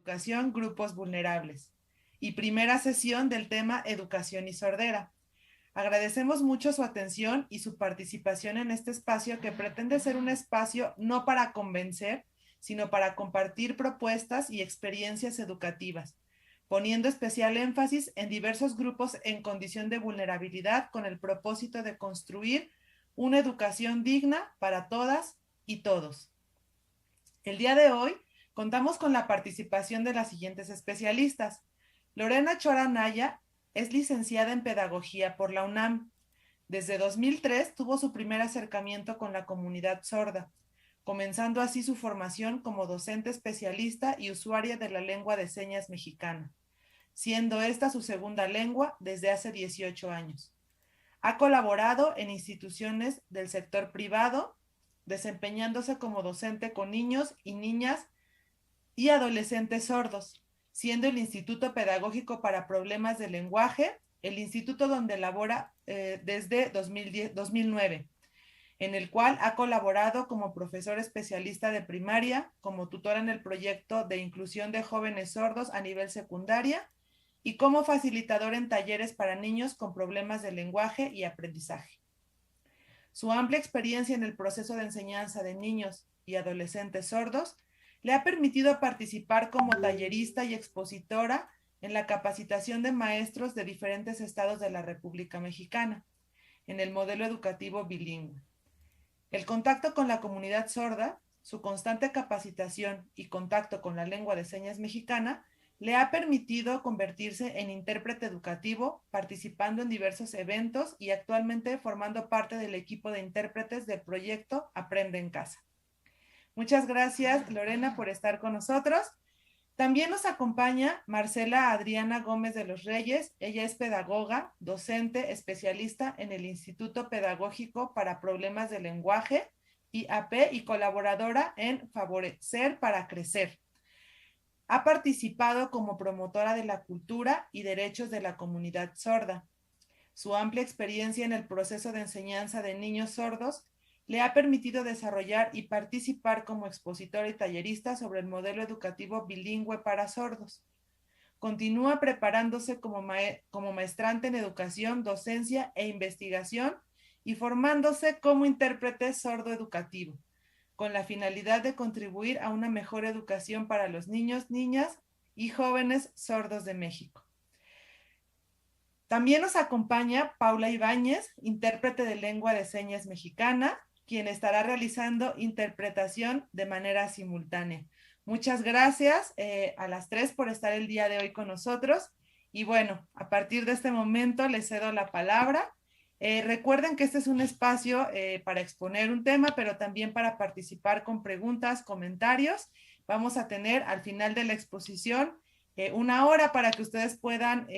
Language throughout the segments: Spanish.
educación grupos vulnerables y primera sesión del tema educación y sordera. Agradecemos mucho su atención y su participación en este espacio que pretende ser un espacio no para convencer, sino para compartir propuestas y experiencias educativas, poniendo especial énfasis en diversos grupos en condición de vulnerabilidad con el propósito de construir una educación digna para todas y todos. El día de hoy contamos con la participación de las siguientes especialistas. Lorena Chora Naya es licenciada en Pedagogía por la UNAM. Desde 2003 tuvo su primer acercamiento con la comunidad sorda, comenzando así su formación como docente especialista y usuaria de la lengua de señas mexicana, siendo esta su segunda lengua desde hace 18 años. Ha colaborado en instituciones del sector privado, desempeñándose como docente con niños y niñas y adolescentes sordos, siendo el Instituto Pedagógico para Problemas de Lenguaje, el instituto donde labora desde 2009, en el cual ha colaborado como profesor especialista de primaria, como tutora en el proyecto de inclusión de jóvenes sordos a nivel secundaria y como facilitador en talleres para niños con problemas de lenguaje y aprendizaje. Su amplia experiencia en el proceso de enseñanza de niños y adolescentes sordos le ha permitido participar como tallerista y expositora en la capacitación de maestros de diferentes estados de la República Mexicana, en el modelo educativo bilingüe. El contacto con la comunidad sorda, su constante capacitación y contacto con la lengua de señas mexicana le ha permitido convertirse en intérprete educativo, participando en diversos eventos y actualmente formando parte del equipo de intérpretes del proyecto Aprende en Casa. Muchas gracias, Lorena, por estar con nosotros. También nos acompaña Marcela Adriana Gómez de los Reyes. Ella es pedagoga, docente, especialista en el Instituto Pedagógico para Problemas de Lenguaje, IAP, y colaboradora en Favorecer para Crecer. Ha participado como promotora de la cultura y derechos de la comunidad sorda. Su amplia experiencia en el proceso de enseñanza de niños sordos le ha permitido desarrollar y participar como expositora y tallerista sobre el modelo educativo bilingüe para sordos. Continúa preparándose como maestrante en educación, docencia e investigación y formándose como intérprete sordo educativo, con la finalidad de contribuir a una mejor educación para los niños, niñas y jóvenes sordos de México. También nos acompaña Paula Ibáñez, intérprete de lengua de señas mexicana, quien estará realizando interpretación de manera simultánea. Muchas gracias a las tres por estar el día de hoy con nosotros. Y bueno, a partir de este momento les cedo la palabra. Recuerden que este es un espacio para exponer un tema, pero también para participar con preguntas, comentarios. Vamos a tener al final de la exposición una hora para que ustedes puedan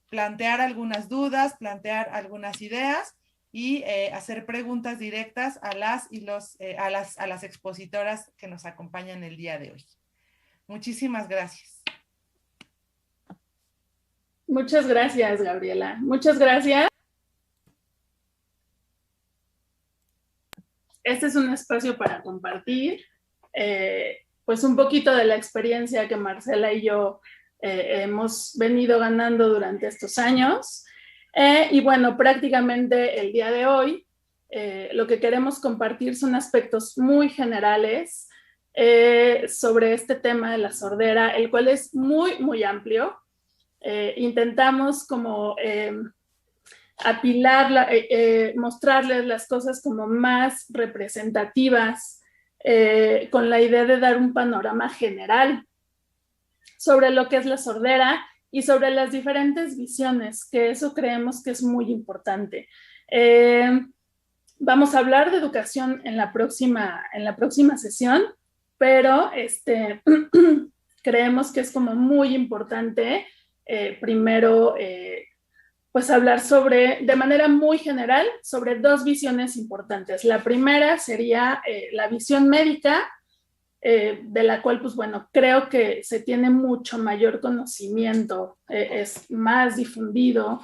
plantear algunas dudas, plantear algunas ideas y hacer preguntas directas a las expositoras que nos acompañan el día de hoy. Muchísimas gracias. Muchas gracias, Gabriela. Muchas gracias. Este es un espacio para compartir pues un poquito de la experiencia que Marcela y yo hemos venido ganando durante estos años. Y bueno, prácticamente el día de hoy lo que queremos compartir son aspectos muy generales sobre este tema de la sordera, el cual es muy, muy amplio. Intentamos como apilar, mostrarles las cosas como más representativas, con la idea de dar un panorama general sobre lo que es la sordera y sobre las diferentes visiones, que eso creemos que es muy importante. Vamos a hablar de educación en la próxima sesión, pero creemos que es como muy importante primero pues hablar de manera muy general sobre dos visiones importantes. La primera sería la visión médica, de la cual, pues bueno, creo que se tiene mucho mayor conocimiento, es más difundido,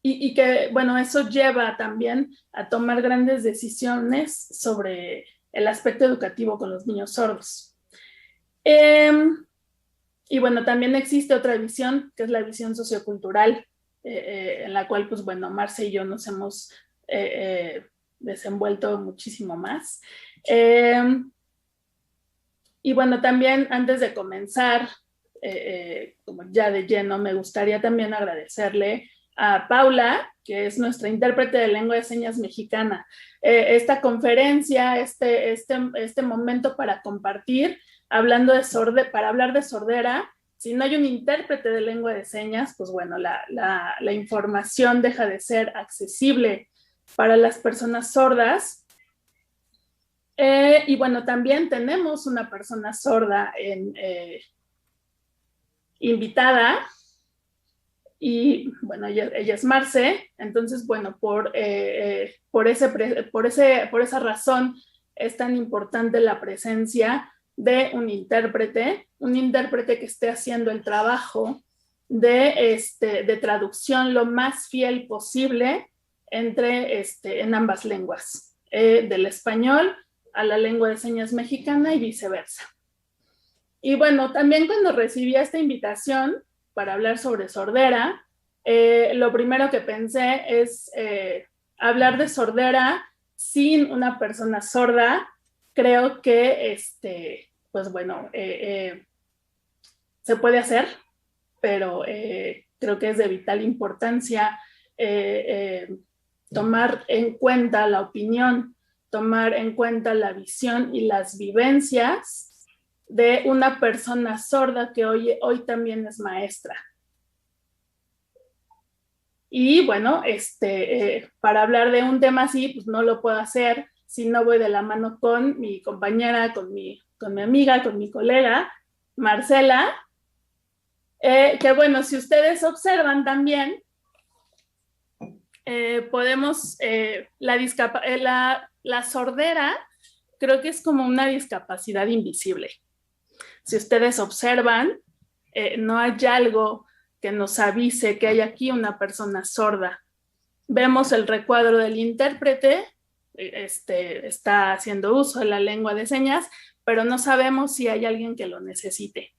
y que, bueno, eso lleva también a tomar grandes decisiones sobre el aspecto educativo con los niños sordos. Y bueno, también existe otra visión, que es la visión sociocultural, en la cual, pues bueno, Marce y yo nos hemos desenvuelto muchísimo más. Y bueno, también antes de comenzar, como ya de lleno, me gustaría también agradecerle a Paula, que es nuestra intérprete de lengua de señas mexicana. Esta conferencia, este momento para compartir, para hablar de sordera, si no hay un intérprete de lengua de señas, pues bueno, la información deja de ser accesible para las personas sordas. Y bueno, también tenemos una persona sorda invitada, y bueno, ella es Marce. Entonces, bueno, por esa razón es tan importante la presencia de un intérprete que esté haciendo el trabajo de traducción lo más fiel posible en ambas lenguas, del español a la lengua de señas mexicana y viceversa. Y bueno, también cuando recibí esta invitación para hablar sobre sordera, lo primero que pensé es hablar de sordera sin una persona sorda. Creo que, pues bueno, se puede hacer, pero creo que es de vital importancia tomar en cuenta la opinión, tomar en cuenta la visión y las vivencias de una persona sorda que hoy también es maestra. Y bueno, para hablar de un tema así, pues no lo puedo hacer si no voy de la mano con mi compañera, con mi amiga, con mi colega, Marcela, que bueno, si ustedes observan también, la sordera creo que es como una discapacidad invisible. Si ustedes observan, no hay algo que nos avise que hay aquí una persona sorda. Vemos el recuadro del intérprete, está haciendo uso de la lengua de señas, pero no sabemos si hay alguien que lo necesite.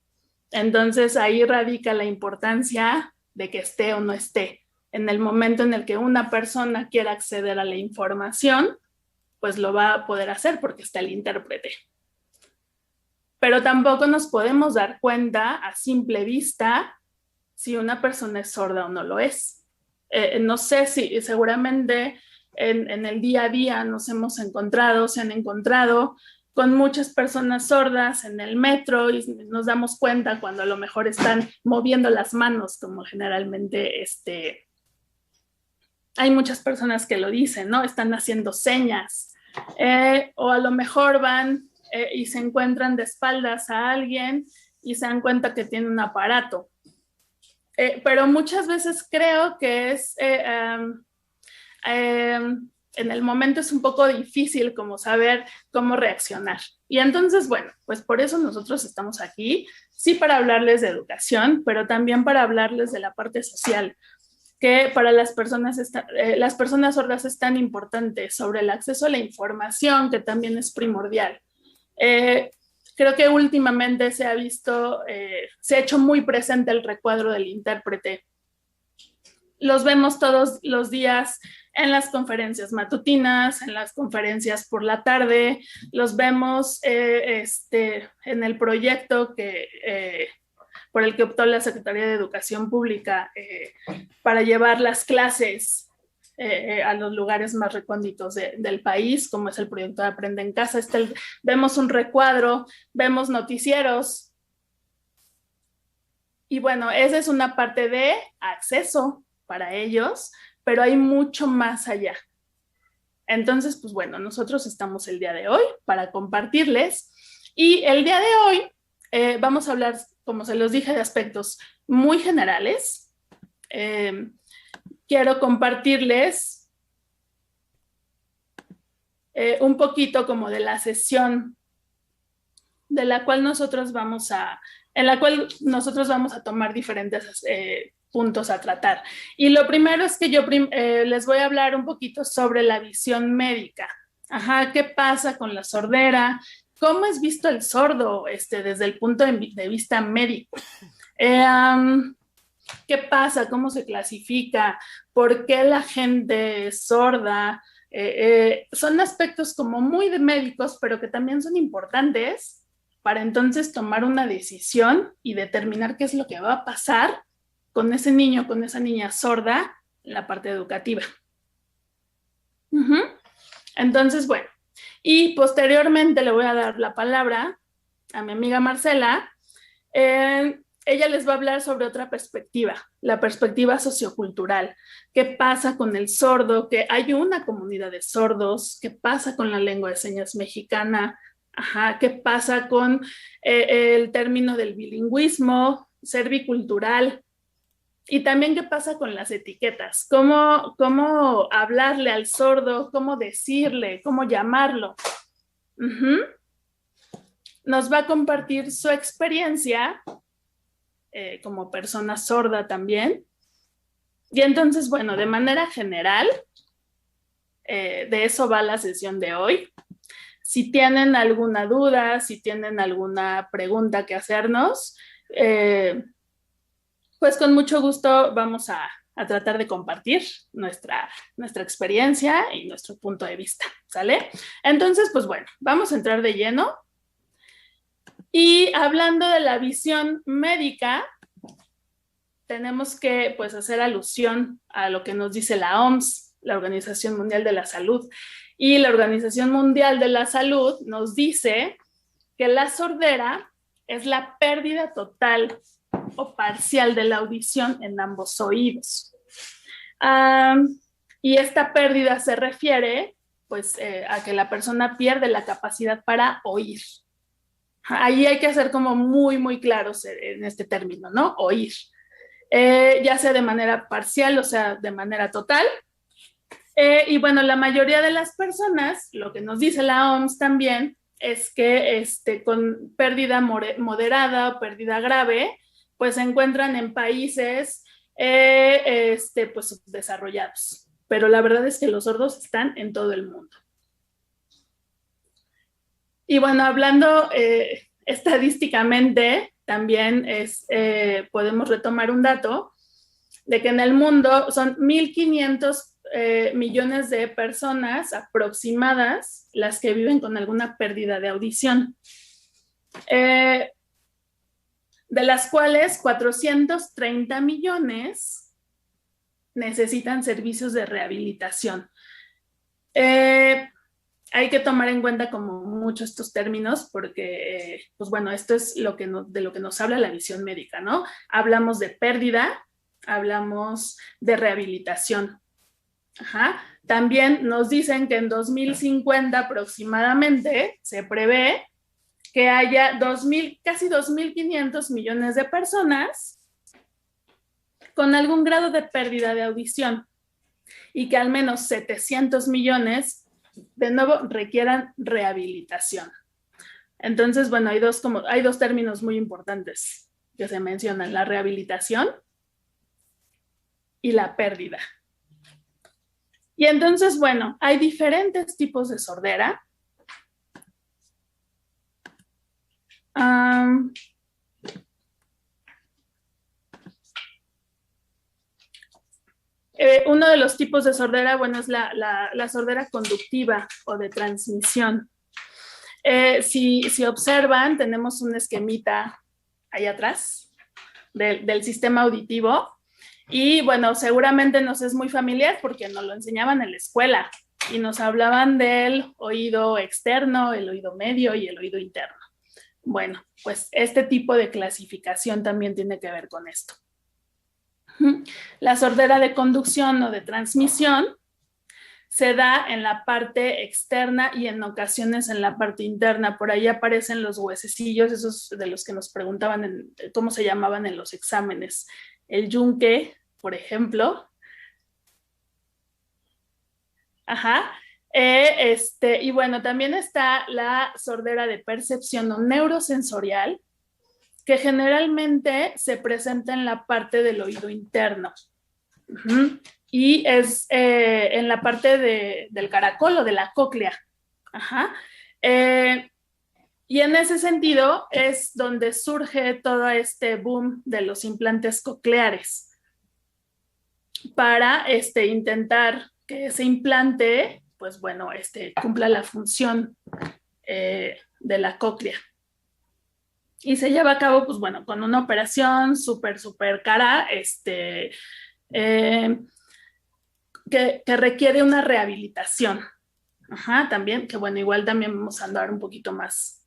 Entonces ahí radica la importancia de que esté o no esté. En el momento en el que una persona quiera acceder a la información, pues lo va a poder hacer porque está el intérprete. Pero tampoco nos podemos dar cuenta a simple vista si una persona es sorda o no lo es. No sé si seguramente en el día a día se han encontrado con muchas personas sordas en el metro y nos damos cuenta cuando a lo mejor están moviendo las manos, como generalmente hay muchas personas que lo dicen, ¿no? Están haciendo señas. O a lo mejor van y se encuentran de espaldas a alguien y se dan cuenta que tiene un aparato. Pero muchas veces creo que en el momento es un poco difícil como saber cómo reaccionar. Y entonces, bueno, pues por eso nosotros estamos aquí, sí para hablarles de educación, pero también para hablarles de la parte social, que para las personas sordas es tan importante, sobre el acceso a la información, que también es primordial. Creo que últimamente se ha hecho muy presente el recuadro del intérprete. Los vemos todos los días en las conferencias matutinas, en las conferencias por la tarde, los vemos en el proyecto por el que optó la Secretaría de Educación Pública para llevar las clases a los lugares más recónditos del país, como es el proyecto de Aprende en Casa. Vemos un recuadro, vemos noticieros. Y bueno, esa es una parte de acceso para ellos, pero hay mucho más allá. Entonces, pues bueno, nosotros estamos el día de hoy para compartirles. Y el día de hoy vamos a hablar, como se los dije, de aspectos muy generales. Quiero compartirles un poquito como de la sesión en la cual nosotros vamos a tomar diferentes puntos a tratar. Y lo primero es que yo les voy a hablar un poquito sobre la visión médica Ajá, ¿qué pasa con la sordera? ¿Cómo es visto el sordo desde el punto de vista médico? ¿Qué pasa? ¿Cómo se clasifica? ¿Por qué la gente es sorda? Son aspectos como muy de médicos, pero que también son importantes para entonces tomar una decisión y determinar qué es lo que va a pasar con ese niño, con esa niña sorda en la parte educativa. Entonces, bueno, y posteriormente le voy a dar la palabra a mi amiga Marcela. Ella les va a hablar sobre otra perspectiva, la perspectiva sociocultural. ¿Qué pasa con el sordo? Que hay una comunidad de sordos. ¿Qué pasa con la lengua de señas mexicana? Ajá, ¿qué pasa con el término del bilingüismo, ser bicultural? Y también qué pasa con las etiquetas, cómo hablarle al sordo, cómo decirle, cómo llamarlo. Nos va a compartir su experiencia como persona sorda también. Y entonces, bueno, de manera general, de eso va la sesión de hoy. Si tienen alguna duda, si tienen alguna pregunta que hacernos, pues con mucho gusto vamos a tratar de compartir nuestra experiencia y nuestro punto de vista, ¿sale? Entonces, pues bueno, vamos a entrar de lleno. Y hablando de la visión médica, tenemos que pues hacer alusión a lo que nos dice la OMS, la Organización Mundial de la Salud. Y la Organización Mundial de la Salud nos dice que la sordera es la pérdida total o parcial de la audición en ambos oídos. Y esta pérdida se refiere pues a que la persona pierde la capacidad para oír. Ahí hay que ser como muy, muy claros en este término, ¿no? Oír. Ya sea de manera parcial, o sea, de manera total. Y bueno, la mayoría de las personas, lo que nos dice la OMS también, es que con pérdida moderada o pérdida grave, pues se encuentran en países pues subdesarrollados. Pero la verdad es que los sordos están en todo el mundo. Y bueno, hablando estadísticamente, también podemos retomar un dato de que en el mundo son 1.500 millones de personas aproximadas las que viven con alguna pérdida de audición. De las cuales 430 millones necesitan servicios de rehabilitación. Hay que tomar en cuenta como mucho estos términos porque, pues bueno, esto es de lo que nos habla la visión médica, ¿no? Hablamos de pérdida, hablamos de rehabilitación. Ajá. También nos dicen que en 2050 aproximadamente se prevé que haya casi 2.500 millones de personas con algún grado de pérdida de audición y que al menos 700 millones de nuevo requieran rehabilitación. Entonces, bueno, hay dos términos muy importantes que se mencionan: la rehabilitación y la pérdida. Y entonces, bueno, hay diferentes tipos de sordera. Uno de los tipos de sordera, bueno, es la sordera conductiva o de transmisión. Si observan, tenemos un esquemita ahí atrás del sistema auditivo y bueno, seguramente nos es muy familiar porque nos lo enseñaban en la escuela y nos hablaban del oído externo, el oído medio y el oído interno. Bueno, pues este tipo de clasificación también tiene que ver con esto. La sordera de conducción o de transmisión se da en la parte externa y en ocasiones en la parte interna. Por ahí aparecen los huesecillos, esos de los que nos preguntaban cómo se llamaban en los exámenes. El yunque, por ejemplo. Ajá. Y bueno, también está la sordera de percepción o neurosensorial, que generalmente se presenta en la parte del oído interno. Y es en la parte del caracol o de la cóclea. Ajá. Y en ese sentido es donde surge todo este boom de los implantes cocleares para intentar que ese implante, pues bueno, cumpla la función de la cóclea. Y se lleva a cabo, pues bueno, con una operación súper cara, que requiere una rehabilitación. Ajá, también, que bueno, igual también vamos a andar un poquito más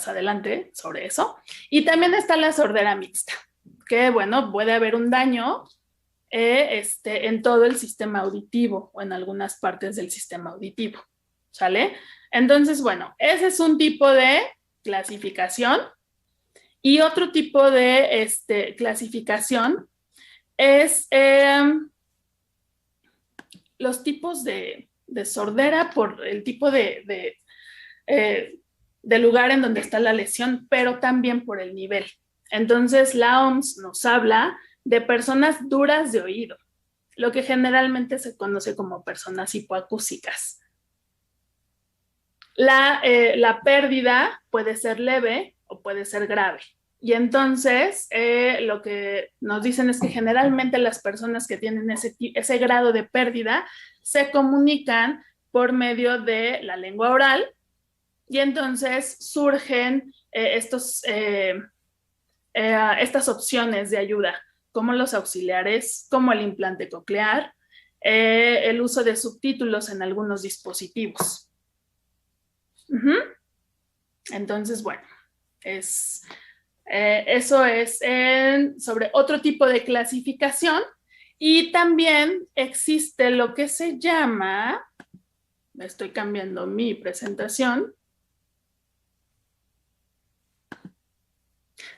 adelante sobre eso. Y también está la sordera mixta, que bueno, puede haber un daño en todo el sistema auditivo o en algunas partes del sistema auditivo, ¿sale? Entonces, bueno, ese es un tipo de clasificación. Y otro tipo de clasificación es los tipos de sordera por el tipo de lugar en donde está la lesión, pero también por el nivel. Entonces, la OMS nos habla de personas duras de oído, lo que generalmente se conoce como personas hipoacúsicas. La pérdida puede ser leve o puede ser grave. Y entonces lo que nos dicen es que generalmente las personas que tienen ese grado de pérdida se comunican por medio de la lengua oral y entonces surgen estas opciones de ayuda, como los auxiliares, como el implante coclear, el uso de subtítulos en algunos dispositivos. Entonces, bueno, eso es sobre otro tipo de clasificación. Y también existe lo que se llama, estoy cambiando mi presentación,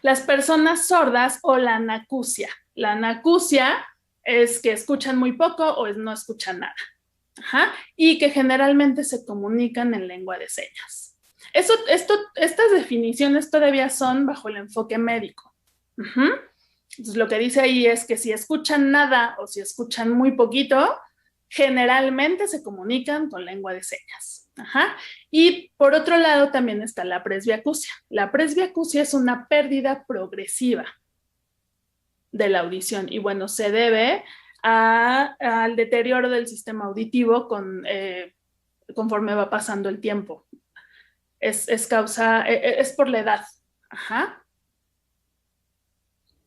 las personas sordas o la anacusia. La anacusia es que escuchan muy poco o no escuchan nada. Ajá, y que generalmente se comunican en lengua de señas. Estas definiciones todavía son bajo el enfoque médico. Entonces, lo que dice ahí es que si escuchan nada o si escuchan muy poquito, generalmente se comunican con lengua de señas. Ajá. Y por otro lado también está la presbiacusia. La presbiacusia es una pérdida progresiva de la audición y bueno, se debe al deterioro del sistema auditivo conforme va pasando el tiempo. Es por la edad. Ajá.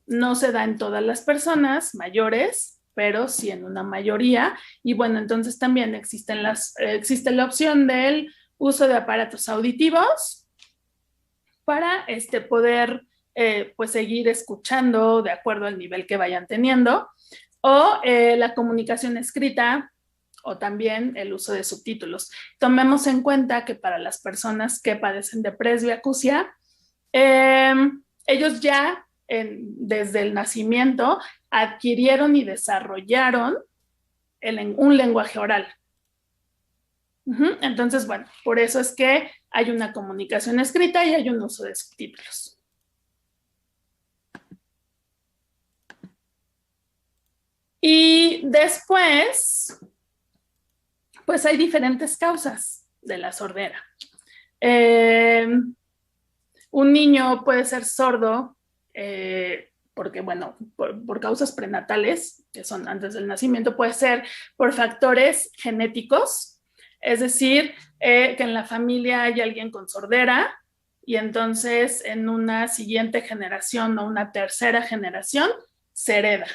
No se da en todas las personas mayores, pero sí en una mayoría. Y bueno, entonces también existe la opción del uso de aparatos auditivos para poder pues seguir escuchando de acuerdo al nivel que vayan teniendo, o la comunicación escrita, o también el uso de subtítulos. Tomemos en cuenta que para las personas que padecen de presbiacusia, ellos ya desde el nacimiento adquirieron y desarrollaron un lenguaje oral. Entonces, bueno, por eso es que hay una comunicación escrita y hay un uso de subtítulos. Y después, pues hay diferentes causas de la sordera. Un niño puede ser sordo porque, bueno, por causas prenatales, que son antes del nacimiento, puede ser por factores genéticos, es decir, que en la familia hay alguien con sordera y entonces en una siguiente generación o una tercera generación se hereda.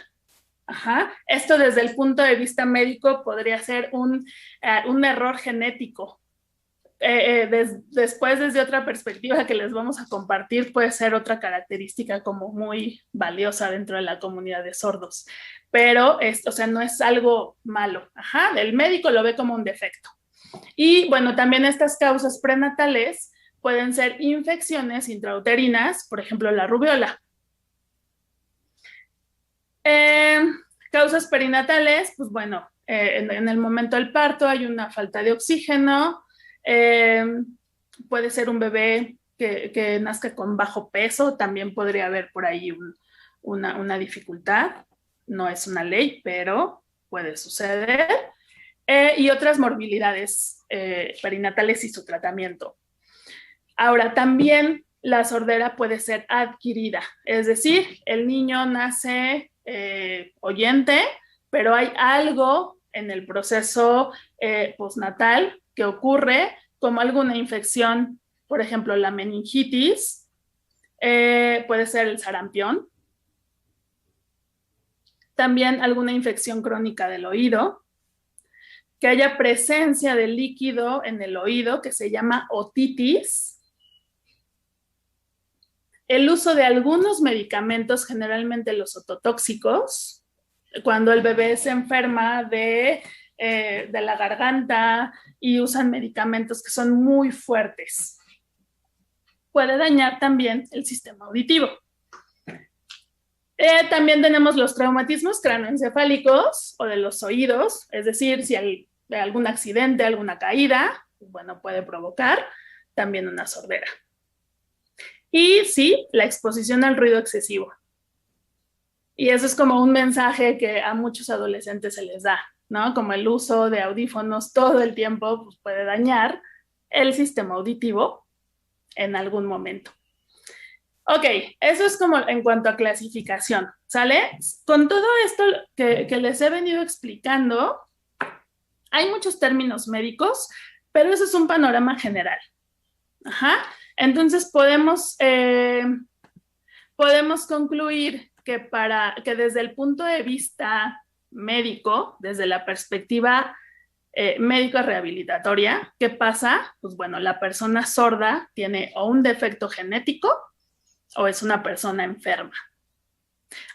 Ajá. Esto desde el punto de vista médico podría ser un error genético. Después, desde otra perspectiva que les vamos a compartir, puede ser otra característica como muy valiosa dentro de la comunidad de sordos. Pero, o sea, no es algo malo. Ajá. El médico lo ve como un defecto. Y bueno, también estas causas prenatales pueden ser infecciones intrauterinas, por ejemplo, la rubiola. Causas perinatales, pues bueno, en el momento del parto hay una falta de oxígeno, puede ser un bebé que nazca con bajo peso, también podría haber por ahí una dificultad, no es una ley, pero puede suceder. y otras morbilidades perinatales y su tratamiento. Ahora, también la sordera puede ser adquirida, es decir, el niño nace oyente, pero hay algo en el proceso postnatal que ocurre, como alguna infección, por ejemplo, la meningitis, puede ser el sarampión, también alguna infección crónica del oído, que haya presencia de líquido en el oído que se llama otitis, el uso de algunos medicamentos, generalmente los ototóxicos, cuando el bebé se enferma de la garganta y usan medicamentos que son muy fuertes. Puede dañar también el sistema auditivo. También tenemos los traumatismos cráneoencefálicos o de los oídos, es decir, si hay algún accidente, alguna caída, bueno, puede provocar también una sordera. Y sí, la exposición al ruido excesivo. Y eso es como un mensaje que a muchos adolescentes se les da, ¿no? Como el uso de audífonos todo el tiempo pues puede dañar el sistema auditivo en algún momento. Ok, eso es como en cuanto a clasificación, ¿sale? Con todo esto que les he venido explicando, hay muchos términos médicos, pero eso es un panorama general. Ajá. Entonces podemos concluir que desde el punto de vista médico, desde la perspectiva médica rehabilitatoria, ¿qué pasa? Pues bueno, la persona sorda tiene o un defecto genético o es una persona enferma,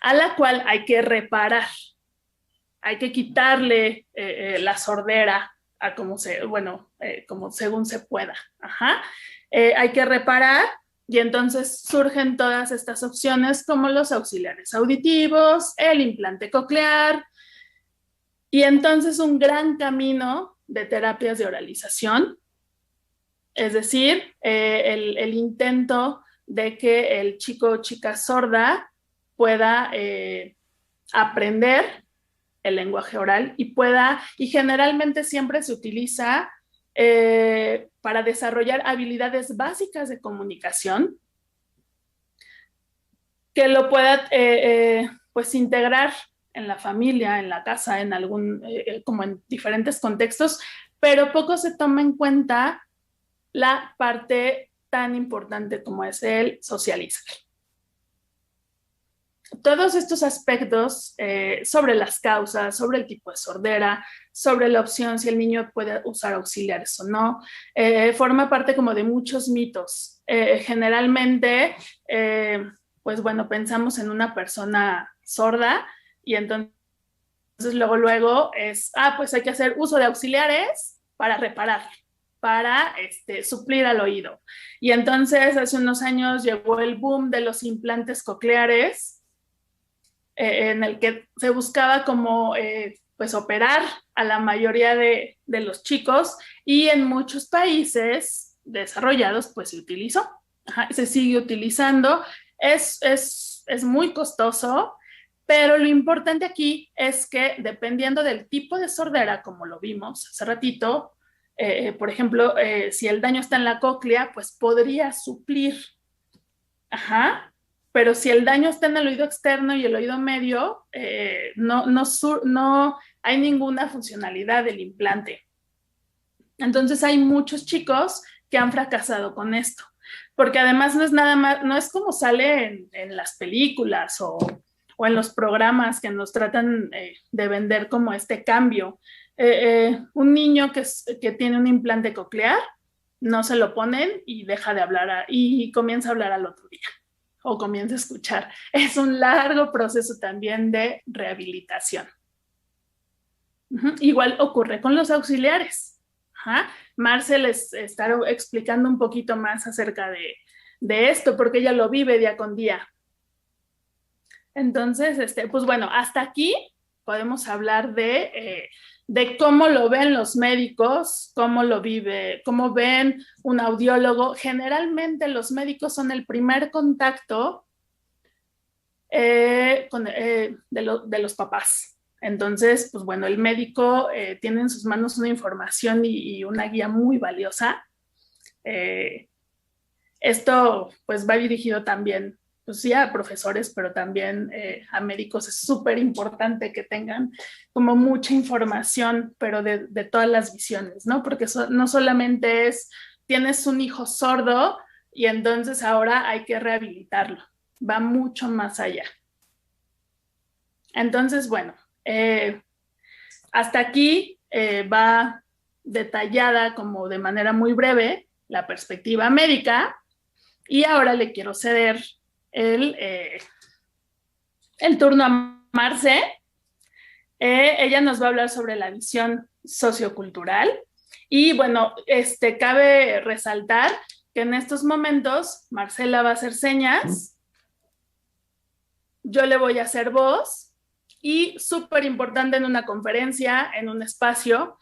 a la cual hay que reparar, hay que quitarle la sordera a como según se pueda. Ajá. Hay que reparar y entonces surgen todas estas opciones como los auxiliares auditivos, el implante coclear y entonces un gran camino de terapias de oralización, es decir, el intento de que el chico o chica sorda pueda aprender el lenguaje oral y generalmente siempre se utiliza para desarrollar habilidades básicas de comunicación que lo pueda pues integrar en la familia, en la casa, como en diferentes contextos, pero poco se toma en cuenta la parte tan importante como es el socializar. Todos estos aspectos sobre las causas, sobre el tipo de sordera, sobre la opción si el niño puede usar auxiliares o no, forma parte como de muchos mitos. Generalmente, pues bueno, pensamos en una persona sorda y entonces luego es, pues hay que hacer uso de auxiliares para reparar, para suplir al oído. Y entonces hace unos años llegó el boom de los implantes cocleares, en el que se buscaba como pues operar a la mayoría de los chicos y en muchos países desarrollados pues se utilizó. Ajá, se sigue utilizando, es muy costoso, pero lo importante aquí es que dependiendo del tipo de sordera, como lo vimos hace ratito, por ejemplo, si el daño está en la cóclea, pues podría suplir. Ajá. Pero si el daño está en el oído externo y el oído medio, no hay ninguna funcionalidad del implante. Entonces hay muchos chicos que han fracasado con esto, porque además no es nada más, no es como sale en las películas o en los programas que nos tratan de vender como este cambio. Un niño que tiene un implante coclear, no se lo ponen y deja de hablar y comienza a hablar al otro día o comienza a escuchar. Es un largo proceso también de rehabilitación. Igual ocurre con los auxiliares. Marce les está explicando un poquito más acerca de esto, porque ella lo vive día con día. Entonces, pues bueno, hasta aquí podemos hablar de cómo lo ven los médicos, cómo lo vive, cómo ven un audiólogo. Generalmente los médicos son el primer contacto de los papás. Entonces, pues bueno, el médico tiene en sus manos una información y una guía muy valiosa. Esto pues va dirigido también, pues sí, a profesores, pero también a médicos. Es súper importante que tengan como mucha información, pero de todas las visiones, ¿no? Porque no solamente es, tienes un hijo sordo y entonces ahora hay que rehabilitarlo. Va mucho más allá. Entonces, bueno, hasta aquí va detallada como de manera muy breve la perspectiva médica. Y ahora le quiero ceder el turno a Marce. Ella nos va a hablar sobre la visión sociocultural. Y bueno, cabe resaltar que en estos momentos Marcela va a hacer señas, yo le voy a hacer voz, y súper importante en una conferencia, en un espacio,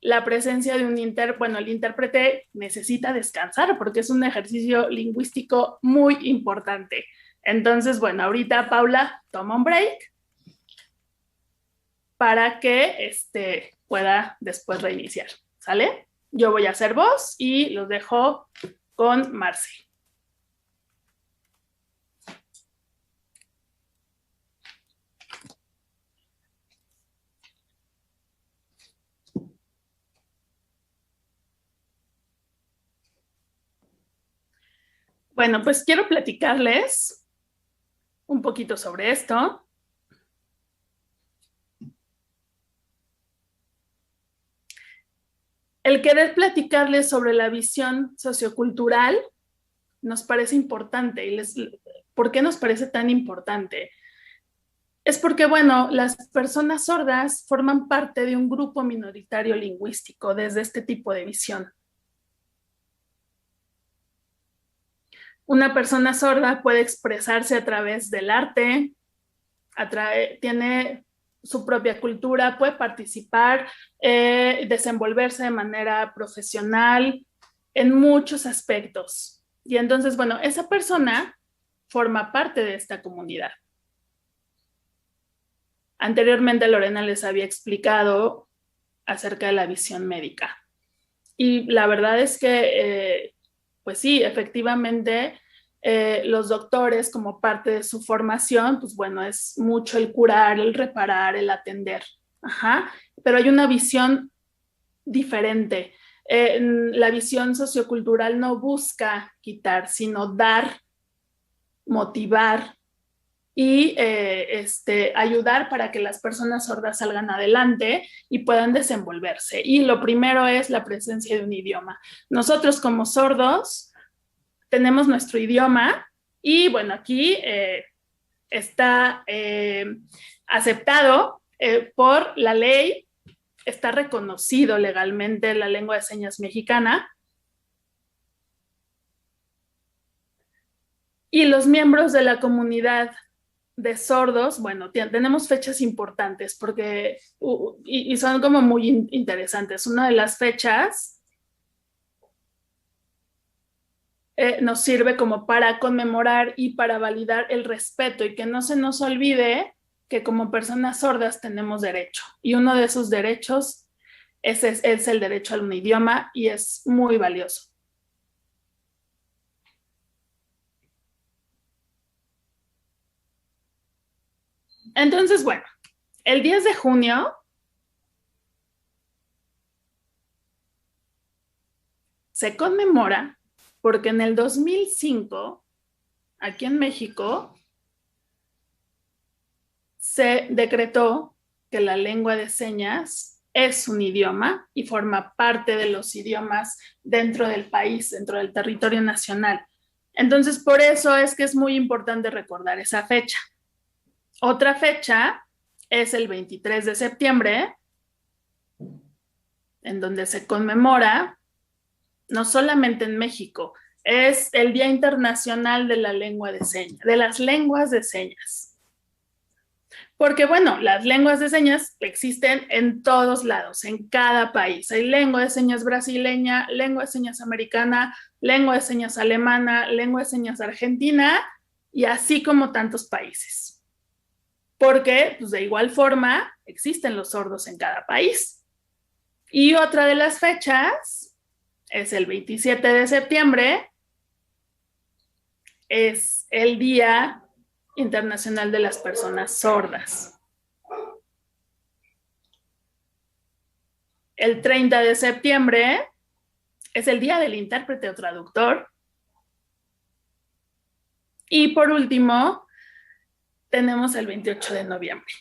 la presencia de un el intérprete necesita descansar porque es un ejercicio lingüístico muy importante. Entonces, bueno, ahorita Paula toma un break para que pueda después reiniciar, ¿sale? Yo voy a hacer voz y los dejo con Marce. Bueno, pues quiero platicarles un poquito sobre esto. El querer platicarles sobre la visión sociocultural nos parece importante. ¿Por qué nos parece tan importante? Es porque, bueno, las personas sordas forman parte de un grupo minoritario lingüístico desde este tipo de visión. Una persona sorda puede expresarse a través del arte, tiene su propia cultura, puede participar, desenvolverse de manera profesional en muchos aspectos. Y entonces, bueno, esa persona forma parte de esta comunidad. Anteriormente Lorena les había explicado acerca de la visión médica. Y la verdad es que, pues sí, efectivamente, los doctores, como parte de su formación, pues bueno, es mucho el curar, el reparar, el atender. Ajá. Pero hay una visión diferente. La visión sociocultural no busca quitar, sino dar, motivar y ayudar para que las personas sordas salgan adelante y puedan desenvolverse. Y lo primero es la presencia de un idioma. Nosotros como sordos tenemos nuestro idioma y bueno, aquí está aceptado por la ley, está reconocido legalmente la lengua de señas mexicana. Y los miembros de la comunidad de sordos, bueno, tenemos fechas importantes porque, y son como muy interesantes. Una de las fechas nos sirve como para conmemorar y para validar el respeto y que no se nos olvide que como personas sordas tenemos derecho. Y uno de esos derechos es el derecho a un idioma y es muy valioso. Entonces, bueno, el 10 de junio se conmemora porque en el 2005, aquí en México, se decretó que la lengua de señas es un idioma y forma parte de los idiomas dentro del país, dentro del territorio nacional. Entonces, por eso es que es muy importante recordar esa fecha. Otra fecha es el 23 de septiembre, en donde se conmemora, no solamente en México, es el Día Internacional de la Lengua de Señas, de las lenguas de señas. Porque, bueno, las lenguas de señas existen en todos lados, en cada país. Hay lengua de señas brasileña, lengua de señas americana, lengua de señas alemana, lengua de señas argentina, y así como tantos países. porque pues, de igual forma existen los sordos en cada país. Y otra de las fechas es el 27 de septiembre, es el Día Internacional de las Personas Sordas. El 30 de septiembre es el Día del Intérprete o Traductor. Y por último, tenemos el 28 de noviembre.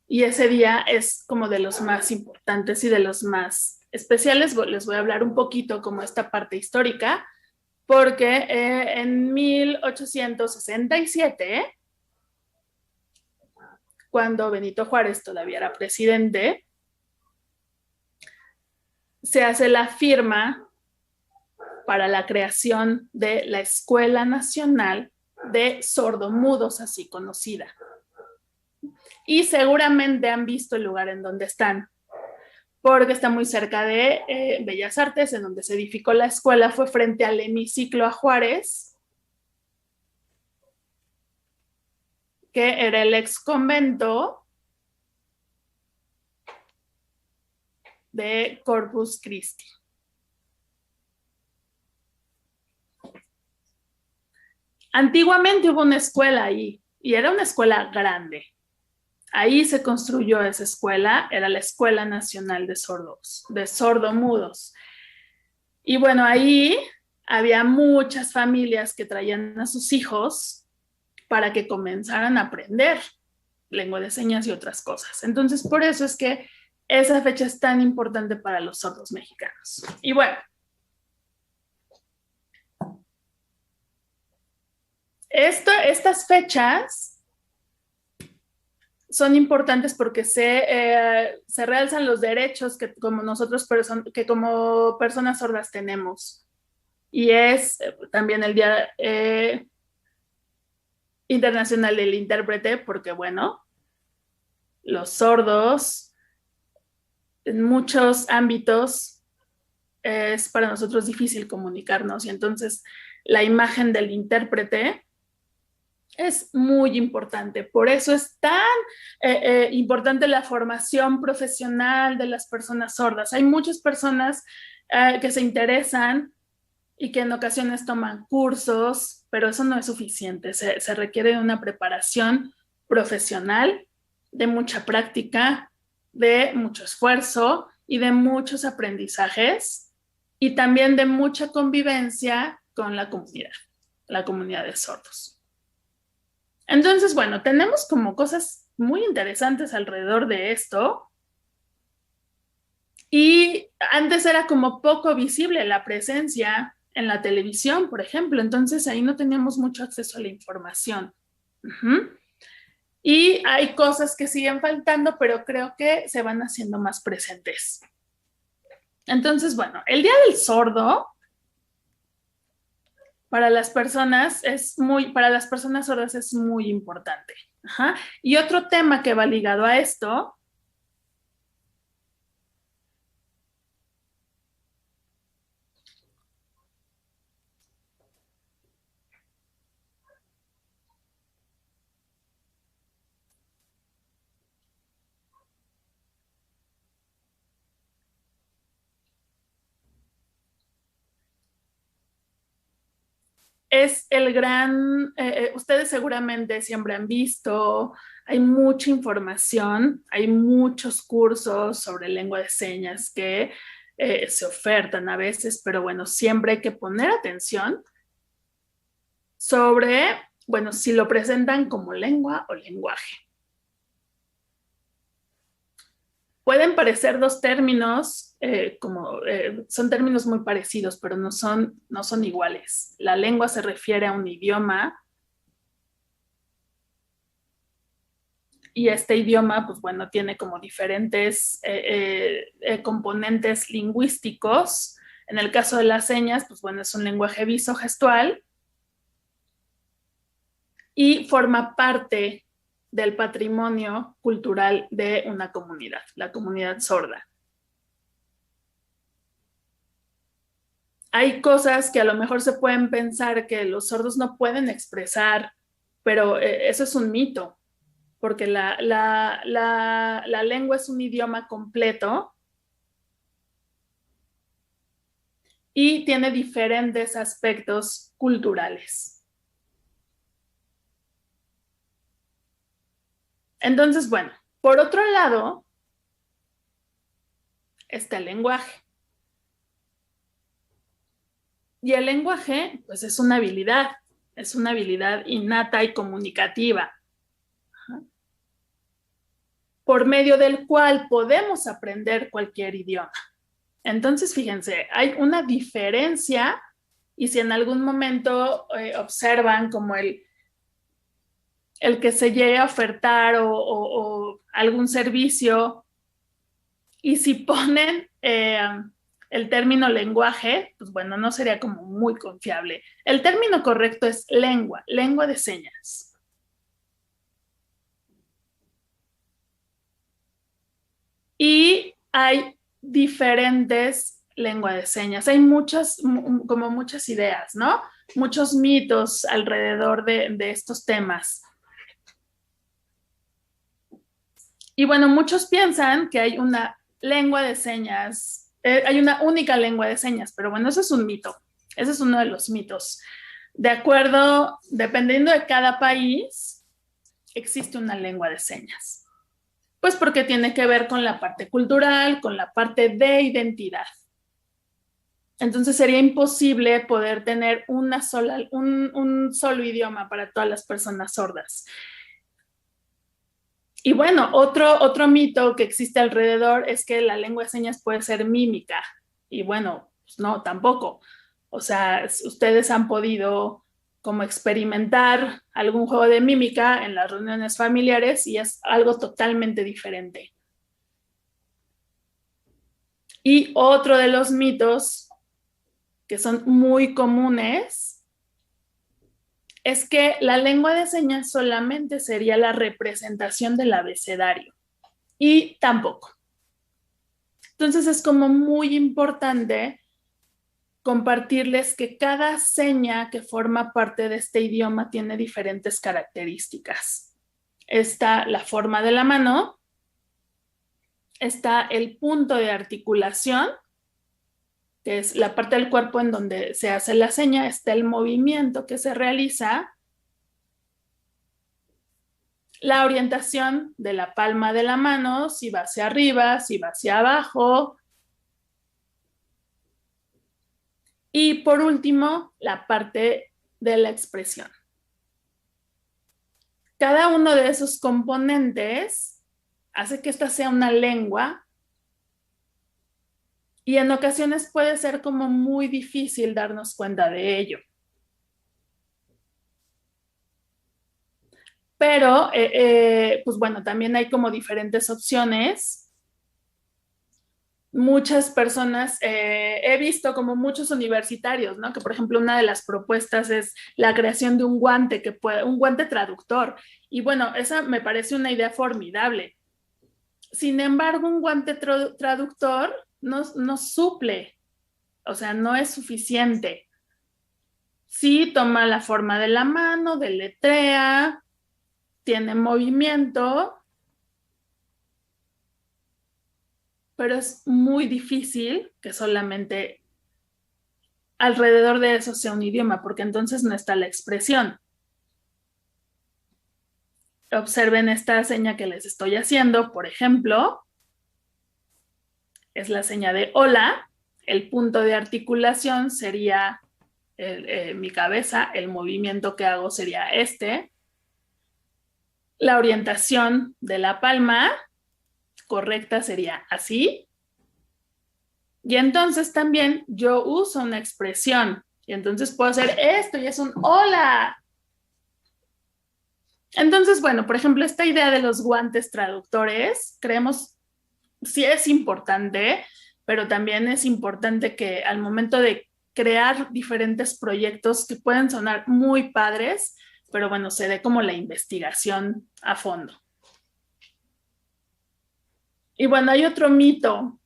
Y ese día es como de los más importantes y de los más especiales. Les voy a hablar un poquito como esta parte histórica, porque en 1867, cuando Benito Juárez todavía era presidente, se hace la firma para la creación de la Escuela Nacional de Sordomudos, así conocida. Y seguramente han visto el lugar en donde están, porque está muy cerca de Bellas Artes, en donde se edificó la escuela, fue frente al hemiciclo a Juárez, que era el ex convento de Corpus Christi. Antiguamente hubo una escuela ahí, y era una escuela grande. Ahí se construyó esa escuela, era la Escuela Nacional de Sordomudos. Y bueno, ahí había muchas familias que traían a sus hijos para que comenzaran a aprender lengua de señas y otras cosas. Entonces, por eso es que esa fecha es tan importante para los sordos mexicanos. Y bueno, estas fechas son importantes porque se realzan los derechos que como nosotros que como personas sordas tenemos. Y es también el Día Internacional del Intérprete, porque bueno, los sordos en muchos ámbitos es para nosotros difícil comunicarnos, y entonces la imagen del intérprete es muy importante. Por eso es tan importante la formación profesional de las personas sordas. Hay muchas personas que se interesan y que en ocasiones toman cursos, pero eso no es suficiente. Se requiere de una preparación profesional, de mucha práctica, de mucho esfuerzo y de muchos aprendizajes, y también de mucha convivencia con la comunidad de sordos. Entonces, bueno, tenemos como cosas muy interesantes alrededor de esto. Y antes era como poco visible la presencia en la televisión, por ejemplo. Entonces ahí no teníamos mucho acceso a la información. Y hay cosas que siguen faltando, pero creo que se van haciendo más presentes. Entonces, bueno, el Día del Sordo para las personas sordas es muy importante. Y otro tema que va ligado a esto es el gran, ustedes seguramente siempre han visto, hay mucha información, hay muchos cursos sobre lengua de señas que se ofertan a veces, pero bueno, siempre hay que poner atención sobre, bueno, si lo presentan como lengua o lenguaje. Pueden parecer dos términos, son términos muy parecidos, pero no son iguales. La lengua se refiere a un idioma, y este idioma, pues bueno, tiene como diferentes componentes lingüísticos. En el caso de las señas, pues bueno, es un lenguaje visogestual y forma parte del patrimonio cultural de una comunidad, la comunidad sorda. Hay cosas que a lo mejor se pueden pensar que los sordos no pueden expresar, pero eso es un mito, porque la lengua es un idioma completo y tiene diferentes aspectos culturales. Entonces, bueno, por otro lado, está el lenguaje. Y el lenguaje, pues es una habilidad innata y comunicativa, por medio del cual podemos aprender cualquier idioma. Entonces, fíjense, hay una diferencia y si en algún momento observan como el que se llegue a ofertar o algún servicio y si ponen el término lenguaje, pues bueno, no sería como muy confiable. El término correcto es lengua de señas. Y hay diferentes lenguas de señas. Hay muchas ideas, ¿no? Muchos mitos alrededor de estos temas. Y bueno, muchos piensan que hay una lengua de señas, hay una única lengua de señas, pero bueno, eso es un mito. Ese es uno de los mitos. Dependiendo de cada país, existe una lengua de señas. Pues porque tiene que ver con la parte cultural, con la parte de identidad. Entonces sería imposible poder tener un solo idioma para todas las personas sordas. Y bueno, otro mito que existe alrededor es que la lengua de señas puede ser mímica. Y bueno, pues no, tampoco. O sea, ustedes han podido como experimentar algún juego de mímica en las reuniones familiares y es algo totalmente diferente. Y otro de los mitos que son muy comunes es que la lengua de señas solamente sería la representación del abecedario y tampoco. Entonces es como muy importante compartirles que cada seña que forma parte de este idioma tiene diferentes características. Está la forma de la mano, está el punto de articulación, que es la parte del cuerpo en donde se hace la seña, está el movimiento que se realiza, la orientación de la palma de la mano, si va hacia arriba, si va hacia abajo. Y por último, la parte de la expresión. Cada uno de esos componentes hace que esta sea una lengua y en ocasiones puede ser como muy difícil darnos cuenta de ello. Pero, pues bueno, también hay como diferentes opciones. Muchas personas, he visto como muchos universitarios, ¿no? Que por ejemplo una de las propuestas es la creación de un guante un guante traductor. Y bueno, esa me parece una idea formidable. Sin embargo, un guante traductor no suple, o sea, no es suficiente. Sí toma la forma de la mano, deletrea, tiene movimiento, pero es muy difícil que solamente alrededor de eso sea un idioma, porque entonces no está la expresión. Observen esta seña que les estoy haciendo, por ejemplo, es la seña de hola, el punto de articulación sería mi cabeza, el movimiento que hago sería este, la orientación de la palma correcta sería así, y entonces también yo uso una expresión, y entonces puedo hacer esto y es un hola. Entonces, bueno, por ejemplo, esta idea de los guantes traductores, creemos, sí es importante, pero también es importante que al momento de crear diferentes proyectos que pueden sonar muy padres, pero bueno, se dé como la investigación a fondo. Y bueno, hay otro mito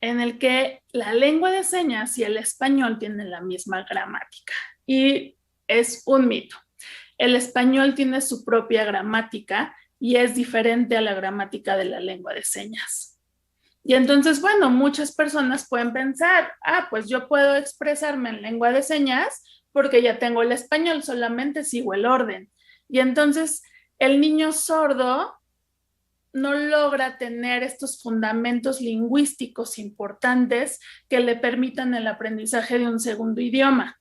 en el que la lengua de señas y el español tienen la misma gramática. Y es un mito. el español tiene su propia gramática y es diferente a la gramática de la lengua de señas. Y entonces, bueno, muchas personas pueden pensar, pues yo puedo expresarme en lengua de señas porque ya tengo el español, solamente sigo el orden. Y entonces el niño sordo no logra tener estos fundamentos lingüísticos importantes que le permitan el aprendizaje de un segundo idioma.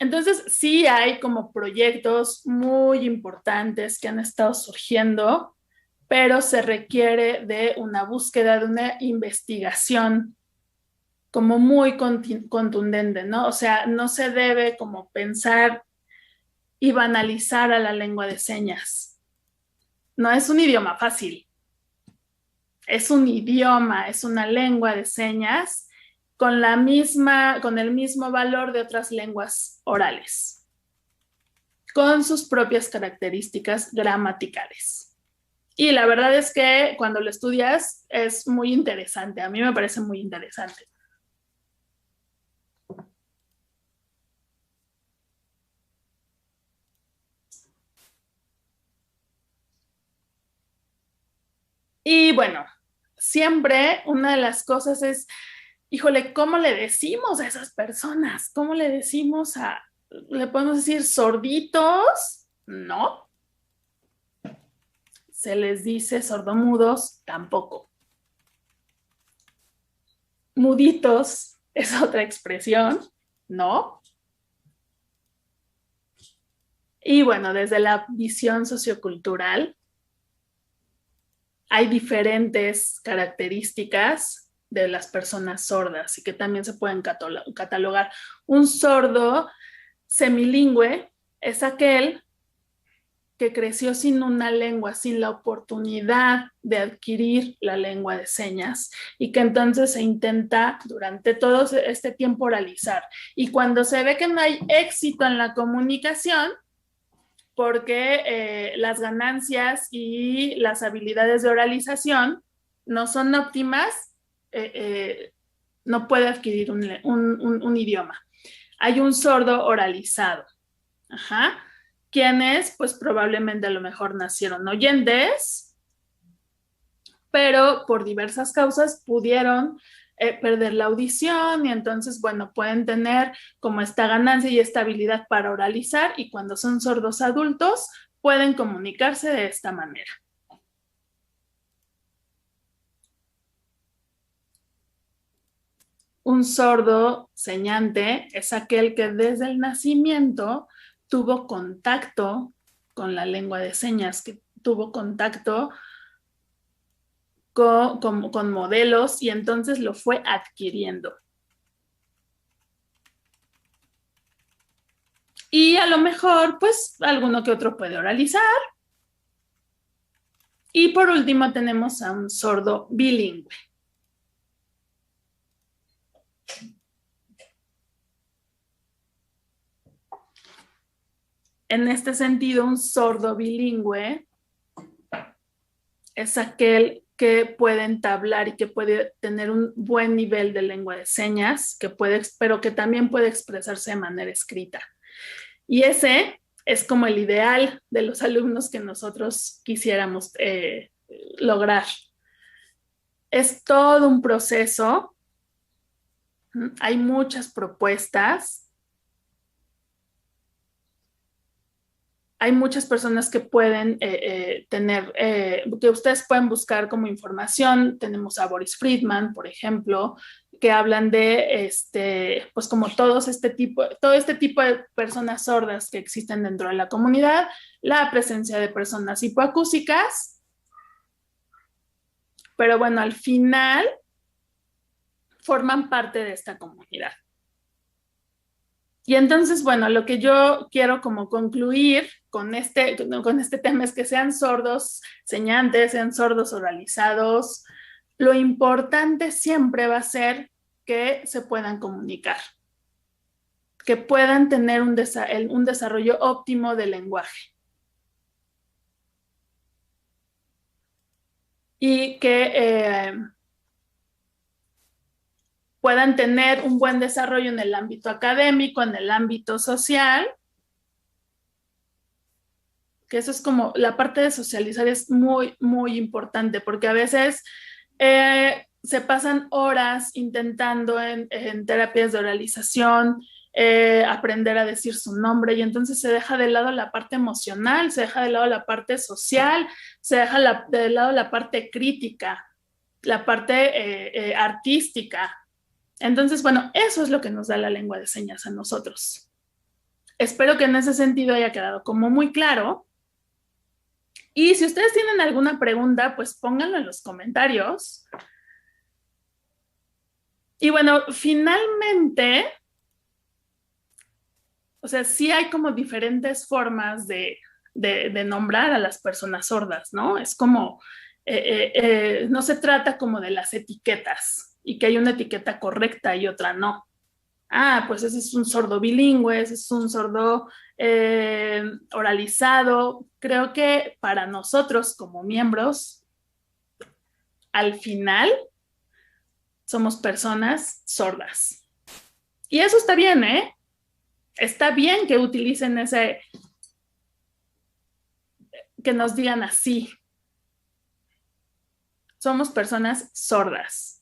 Entonces, sí hay como proyectos muy importantes que han estado surgiendo, pero se requiere de una búsqueda, de una investigación como muy contundente, ¿no? O sea, no se debe como pensar y banalizar a la lengua de señas. No es un idioma fácil. Es un idioma, es una lengua de señas con el mismo valor de otras lenguas orales, con sus propias características gramaticales. Y la verdad es que cuando lo estudias es muy interesante, a mí me parece muy interesante. Y bueno, siempre una de las cosas es, híjole, ¿cómo le decimos a esas personas? ¿Cómo le decimos le podemos decir sorditos? No. Se les dice sordomudos, tampoco. Muditos es otra expresión, ¿no? Y bueno, desde la visión sociocultural, hay diferentes características de las personas sordas y que también se pueden catalogar. Un sordo semilingüe es aquel que creció sin una lengua, sin la oportunidad de adquirir la lengua de señas y que entonces se intenta durante todo este tiempo oralizar. Y cuando se ve que no hay éxito en la comunicación, porque las ganancias y las habilidades de oralización no son óptimas, no puede adquirir un idioma. Hay un sordo oralizado. Ajá. Quienes, pues probablemente a lo mejor nacieron oyentes, pero por diversas causas pudieron perder la audición y entonces, bueno, pueden tener como esta ganancia y esta habilidad para oralizar y cuando son sordos adultos pueden comunicarse de esta manera. Un sordo señante es aquel que desde el nacimiento tuvo contacto con la lengua de señas, que tuvo contacto con modelos y entonces lo fue adquiriendo. Y a lo mejor, pues, alguno que otro puede oralizar. Y por último tenemos a un sordo bilingüe. En este sentido, un sordo bilingüe es aquel que puede entablar y que puede tener un buen nivel de lengua de señas, pero que también puede expresarse de manera escrita. Y ese es como el ideal de los alumnos que nosotros quisiéramos lograr. Es todo un proceso. Hay muchas propuestas. Hay muchas personas que pueden tener, que ustedes pueden buscar como información. Tenemos a Boris Friedman, por ejemplo, que hablan de, pues como todo este tipo de personas sordas que existen dentro de la comunidad, la presencia de personas hipoacúsicas, pero bueno, al final forman parte de esta comunidad. Y entonces, bueno, lo que yo quiero como concluir con este tema es que sean sordos señantes, sean sordos oralizados. Lo importante siempre va a ser que se puedan comunicar, que puedan tener un desarrollo óptimo del lenguaje. Y que puedan tener un buen desarrollo en el ámbito académico, en el ámbito social, que eso es como la parte de socializar es muy, muy importante, porque a veces se pasan horas intentando en terapias de oralización, aprender a decir su nombre, y entonces se deja de lado la parte emocional, se deja de lado la parte social, se deja de lado la parte crítica, la parte artística. Entonces, bueno, eso es lo que nos da la lengua de señas a nosotros. Espero que en ese sentido haya quedado como muy claro. Y si ustedes tienen alguna pregunta, pues pónganlo en los comentarios. Y bueno, finalmente, o sea, sí hay como diferentes formas de nombrar a las personas sordas, ¿no? Es como, no se trata como de las etiquetas y que hay una etiqueta correcta y otra no. Ah, pues ese es un sordo bilingüe, ese es un sordo oralizado. Creo que para nosotros como miembros, al final, somos personas sordas. Y eso está bien, ¿eh? Está bien que utilicen ese, que nos digan así. Somos personas sordas.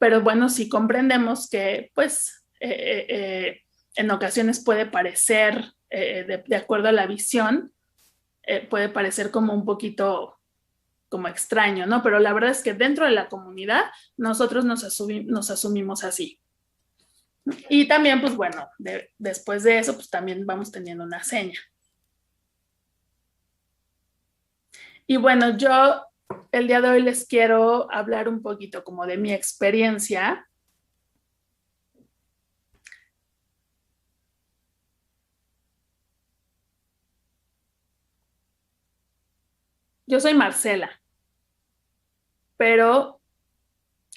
Pero bueno, sí comprendemos que, pues, en ocasiones puede parecer, de acuerdo a la visión, puede parecer como un poquito como extraño, ¿no? Pero la verdad es que dentro de la comunidad nosotros nos asumimos así. Y también, pues bueno, después de eso, pues también vamos teniendo una seña. Y bueno, yo el día de hoy les quiero hablar un poquito como de mi experiencia. Yo soy Marcela, pero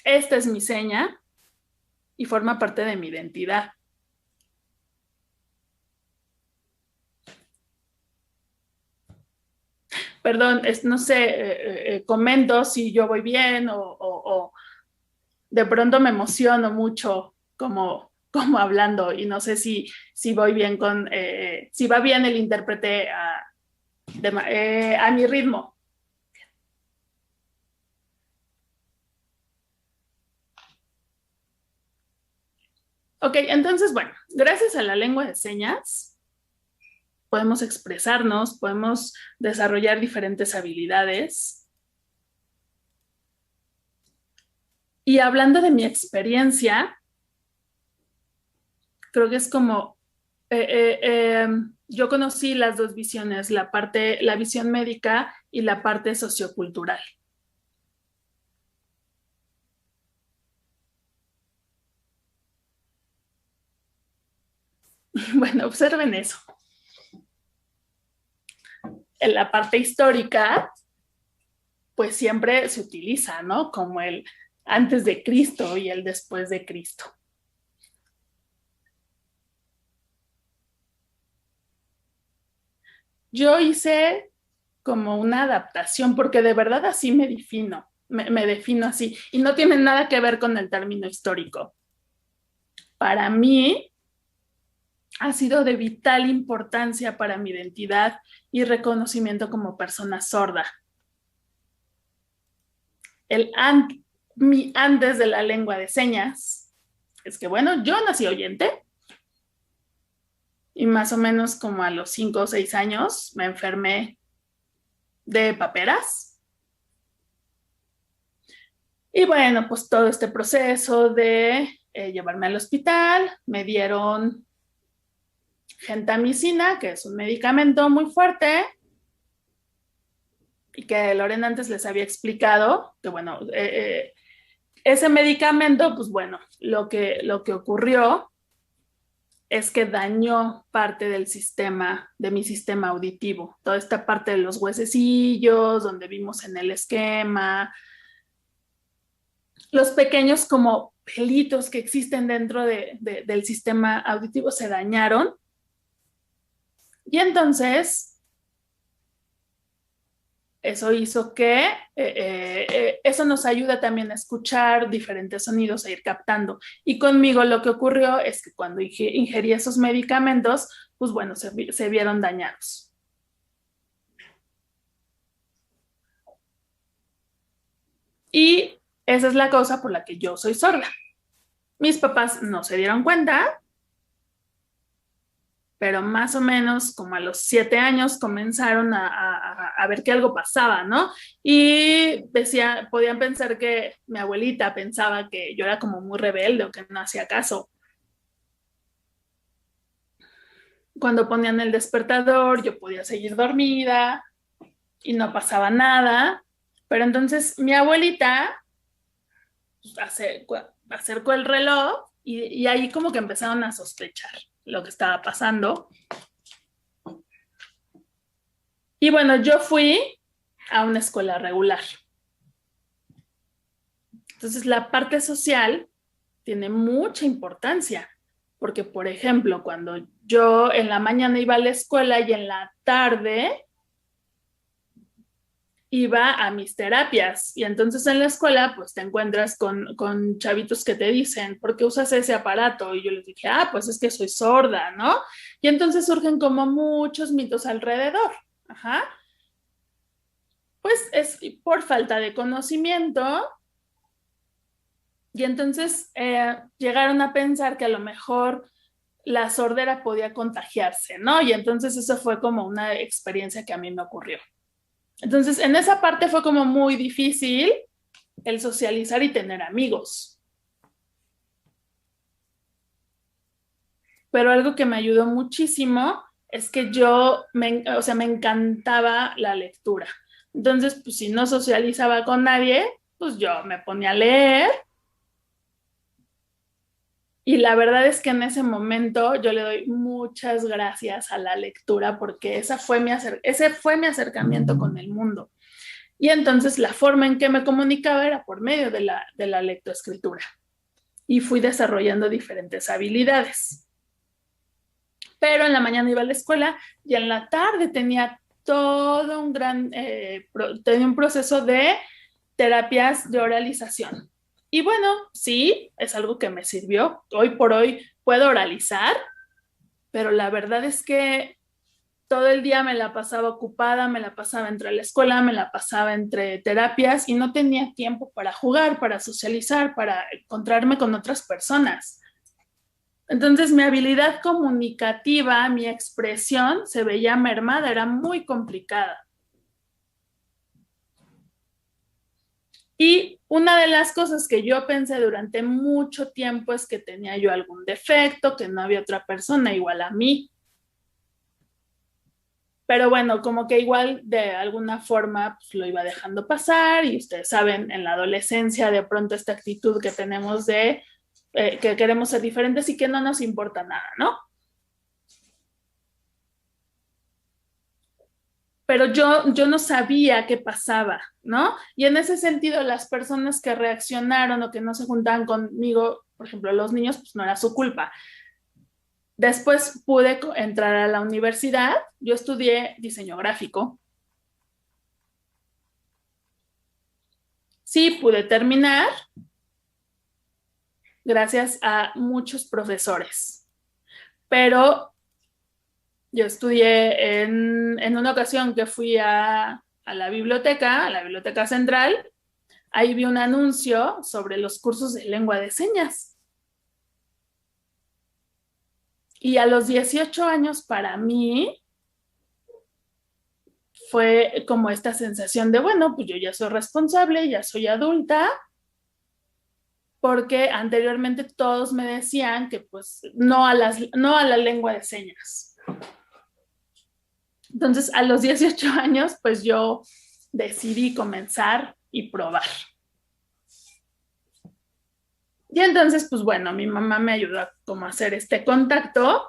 esta es mi seña y forma parte de mi identidad. Perdón, no sé, comento si yo voy bien o de pronto me emociono mucho como hablando y no sé si voy bien si va bien el intérprete a mi ritmo. Ok, entonces, bueno, gracias a la lengua de señas podemos expresarnos, podemos desarrollar diferentes habilidades. Y hablando de mi experiencia, creo que es como, yo conocí las dos visiones, la visión médica y la parte sociocultural. Bueno, observen eso. En la parte histórica, pues siempre se utiliza, ¿no? Como el antes de Cristo y el después de Cristo. Yo hice como una adaptación, porque de verdad así me defino, me defino así, y no tiene nada que ver con el término histórico. Para mí ha sido de vital importancia para mi identidad y reconocimiento como persona sorda. Mi antes de la lengua de señas es que, bueno, yo nací oyente y más o menos como a los 5 o 6 años me enfermé de paperas. Y bueno, pues todo este proceso de llevarme al hospital, me dieron gentamicina, que es un medicamento muy fuerte, y que Lorena antes les había explicado, que bueno, ese medicamento, pues bueno, lo que ocurrió es que dañó parte del sistema, de mi sistema auditivo, toda esta parte de los huesecillos, donde vimos en el esquema, los pequeños como pelitos que existen dentro del sistema auditivo se dañaron. Y entonces eso hizo que eso nos ayuda también a escuchar diferentes sonidos, a ir captando. Y conmigo lo que ocurrió es que cuando ingerí esos medicamentos, pues bueno, se vieron dañados. Y esa es la causa por la que yo soy sorda. Mis papás no se dieron cuenta, pero más o menos como a los 7 años comenzaron a ver que algo pasaba, ¿no? Y podían pensar que mi abuelita pensaba que yo era como muy rebelde o que no hacía caso. Cuando ponían el despertador, yo podía seguir dormida y no pasaba nada. Pero entonces mi abuelita acercó el reloj y ahí como que empezaron a sospechar lo que estaba pasando. Y bueno, yo fui a una escuela regular. Entonces, la parte social tiene mucha importancia, porque, por ejemplo, cuando yo en la mañana iba a la escuela y en la tarde iba a mis terapias. Y entonces en la escuela, pues te encuentras con chavitos que te dicen, ¿por qué usas ese aparato? Y yo les dije, pues es que soy sorda, ¿no? Y entonces surgen como muchos mitos alrededor. Ajá. Pues es por falta de conocimiento. Y entonces llegaron a pensar que a lo mejor la sordera podía contagiarse, ¿no? Y entonces eso fue como una experiencia que a mí me ocurrió. Entonces, en esa parte fue como muy difícil el socializar y tener amigos. Pero algo que me ayudó muchísimo es que me encantaba la lectura. Entonces, pues si no socializaba con nadie, pues yo me ponía a leer. Y la verdad es que en ese momento yo le doy muchas gracias a la lectura porque ese fue mi acercamiento con el mundo. Y entonces la forma en que me comunicaba era por medio de la lectoescritura. Y fui desarrollando diferentes habilidades. Pero en la mañana iba a la escuela y en la tarde tenía todo un tenía un proceso de terapias de oralización. Y bueno, sí, es algo que me sirvió. Hoy por hoy puedo oralizar, pero la verdad es que todo el día me la pasaba ocupada, me la pasaba entre la escuela, me la pasaba entre terapias y no tenía tiempo para jugar, para socializar, para encontrarme con otras personas. Entonces mi habilidad comunicativa, mi expresión se veía mermada, era muy complicada. Y una de las cosas que yo pensé durante mucho tiempo es que tenía yo algún defecto, que no había otra persona igual a mí. Pero bueno, como que igual de alguna forma pues, lo iba dejando pasar y ustedes saben, en la adolescencia de pronto esta actitud que tenemos de que queremos ser diferentes y que no nos importa nada, ¿no? Pero yo no sabía qué pasaba, ¿no? Y en ese sentido, las personas que reaccionaron o que no se juntaban conmigo, por ejemplo, los niños, pues no era su culpa. Después pude entrar a la universidad, yo estudié diseño gráfico. Sí, pude terminar gracias a muchos profesores, pero yo estudié en una ocasión que fui a la biblioteca central, ahí vi un anuncio sobre los cursos de lengua de señas. Y a los 18 años para mí fue como esta sensación de, bueno, pues yo ya soy responsable, ya soy adulta, porque anteriormente todos me decían que pues no a la lengua de señas. Entonces a los 18 años pues yo decidí comenzar y probar. Y entonces pues bueno, mi mamá me ayudó a como hacer este contacto,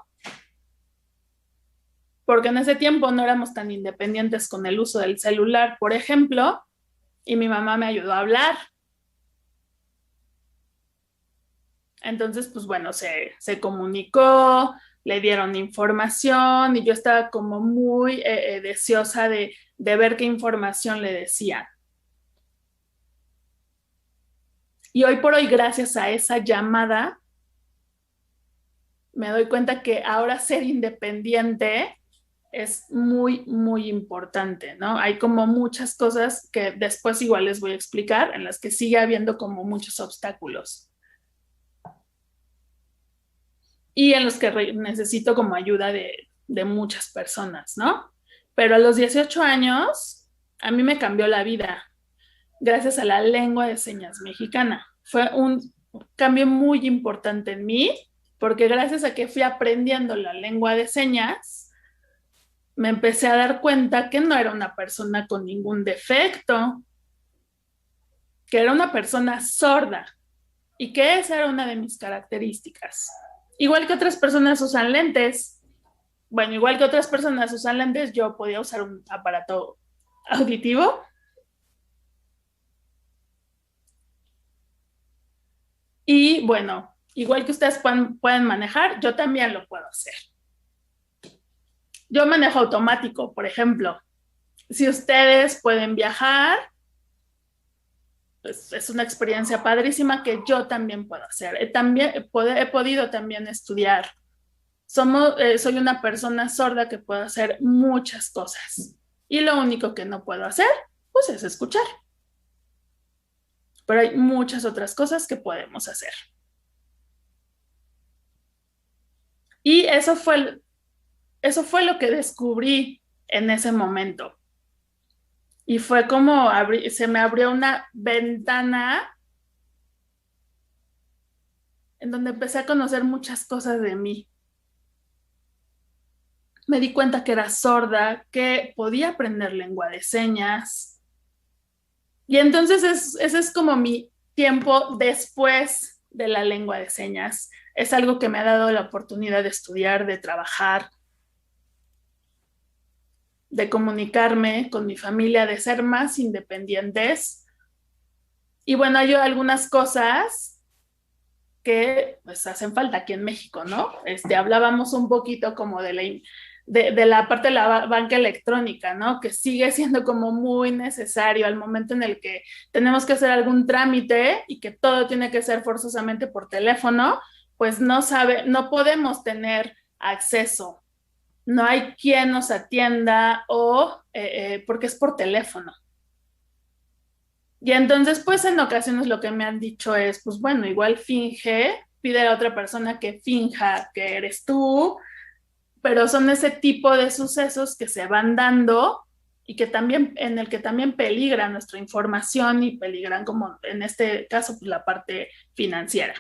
porque en ese tiempo no éramos tan independientes con el uso del celular, por ejemplo, y mi mamá me ayudó a hablar. Entonces, pues bueno, se comunicó, le dieron información y yo estaba como muy deseosa de ver qué información le decían. Y hoy por hoy, gracias a esa llamada, me doy cuenta que ahora ser independiente es muy, muy importante, ¿no? Hay como muchas cosas que después igual les voy a explicar, en las que sigue habiendo como muchos obstáculos. Y en los que necesito como ayuda de muchas personas, ¿no? Pero a los 18 años, a mí me cambió la vida gracias a la lengua de señas mexicana. Fue un cambio muy importante en mí, porque gracias a que fui aprendiendo la lengua de señas, me empecé a dar cuenta que no era una persona con ningún defecto, que era una persona sorda y que esa era una de mis características. Igual que otras personas usan lentes, bueno, igual que otras personas usan lentes, yo podía usar un aparato auditivo. Y bueno, igual que ustedes pueden manejar, yo también lo puedo hacer. Yo manejo automático, por ejemplo. Si ustedes pueden viajar, pues es una experiencia padrísima que yo también puedo hacer. He podido también estudiar. Soy una persona sorda que puedo hacer muchas cosas. Y lo único que no puedo hacer, pues es escuchar. Pero hay muchas otras cosas que podemos hacer. Y eso fue lo que descubrí en ese momento. Y fue como se me abrió una ventana en donde empecé a conocer muchas cosas de mí. Me di cuenta que era sorda, que podía aprender lengua de señas. Y entonces ese es como mi tiempo después de la lengua de señas. Es algo que me ha dado la oportunidad de estudiar, de trabajar, de comunicarme con mi familia, de ser más independientes. Y bueno, hay algunas cosas que pues hacen falta aquí en México, ¿no? Hablábamos un poquito como de la parte de la banca electrónica, ¿no? Que sigue siendo como muy necesario al momento en el que tenemos que hacer algún trámite y que todo tiene que ser forzosamente por teléfono, pues no podemos tener acceso. No hay quien nos atienda porque es por teléfono. Y entonces, pues en ocasiones lo que me han dicho es, pues bueno, igual pide a la otra persona que finja que eres tú, pero son ese tipo de sucesos que se van dando y en el que también peligra nuestra información y peligran, como en este caso, pues la parte financiera.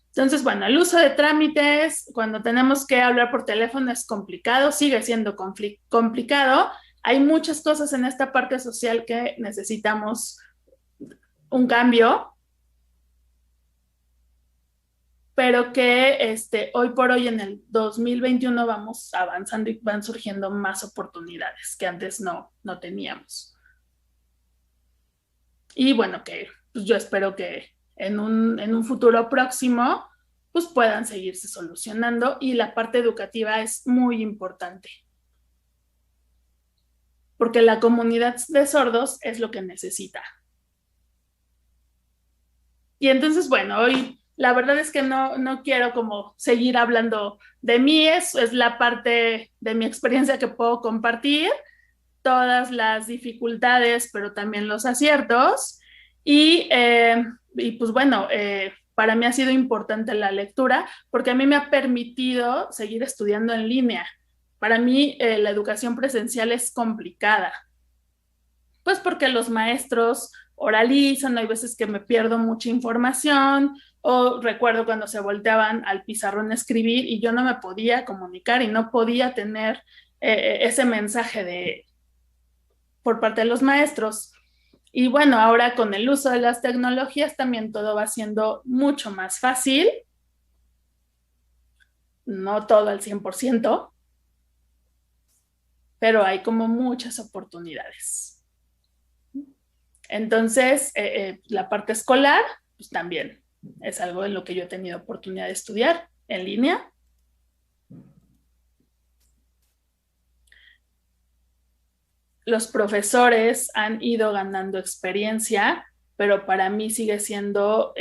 Entonces, bueno, el uso de trámites cuando tenemos que hablar por teléfono es complicado, sigue siendo complicado. Hay muchas cosas en esta parte social que necesitamos un cambio, pero que hoy por hoy en el 2021 vamos avanzando y van surgiendo más oportunidades que antes no teníamos. Y bueno, que pues yo espero que en un futuro próximo pues puedan seguirse solucionando y la parte educativa es muy importante. Porque la comunidad de sordos es lo que necesita. Y entonces, bueno, hoy la verdad es que no quiero como seguir hablando de mí, es la parte de mi experiencia que puedo compartir, todas las dificultades, pero también los aciertos. Y pues bueno, para mí ha sido importante la lectura porque a mí me ha permitido seguir estudiando en línea. Para mí la educación presencial es complicada, pues porque los maestros oralizan, hay veces que me pierdo mucha información, o recuerdo cuando se volteaban al pizarrón a escribir y yo no me podía comunicar y no podía tener ese mensaje por parte de los maestros. Y bueno, ahora con el uso de las tecnologías también todo va siendo mucho más fácil, no todo al 100%, pero hay como muchas oportunidades. Entonces, la parte escolar, pues también es algo en lo que yo he tenido oportunidad de estudiar en línea. los profesores han ido ganando experiencia, pero para mí sigue siendo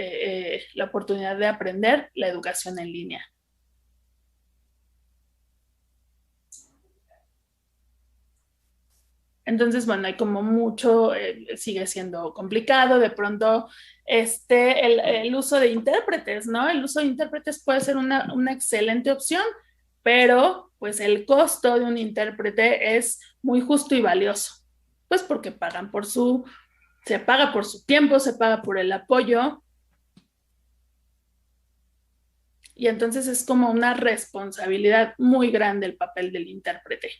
la oportunidad de aprender la educación en línea. Entonces, bueno, hay como mucho, sigue siendo complicado, de pronto el uso de intérpretes, ¿no? El uso de intérpretes puede ser una excelente opción, pero pues el costo de un intérprete es muy justo y valioso, pues porque se paga por su tiempo, se paga por el apoyo, y entonces es como una responsabilidad muy grande el papel del intérprete.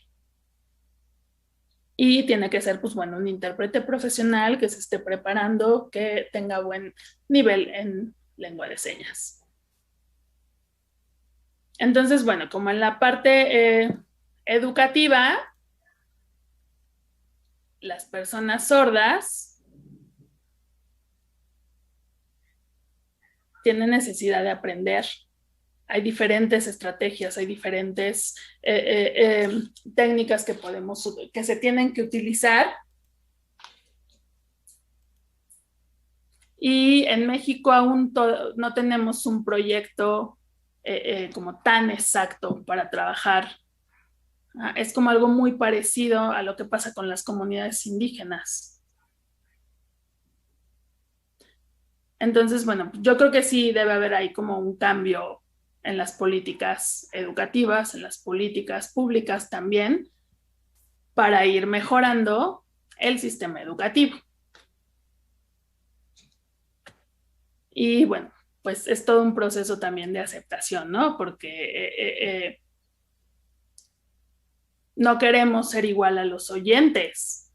Y tiene que ser, pues bueno, un intérprete profesional que se esté preparando, que tenga buen nivel en lengua de señas. Entonces, bueno, como en la parte educativa, las personas sordas tienen necesidad de aprender. Hay diferentes estrategias, hay diferentes técnicas que se tienen que utilizar. Y en México aún no tenemos un proyecto como tan exacto para trabajar. Es como algo muy parecido a lo que pasa con las comunidades indígenas. Entonces, bueno, yo creo que sí debe haber ahí como un cambio en las políticas educativas, en las políticas públicas también, para ir mejorando el sistema educativo. Y bueno, pues es todo un proceso también de aceptación, ¿no? Porque no queremos ser igual a los oyentes.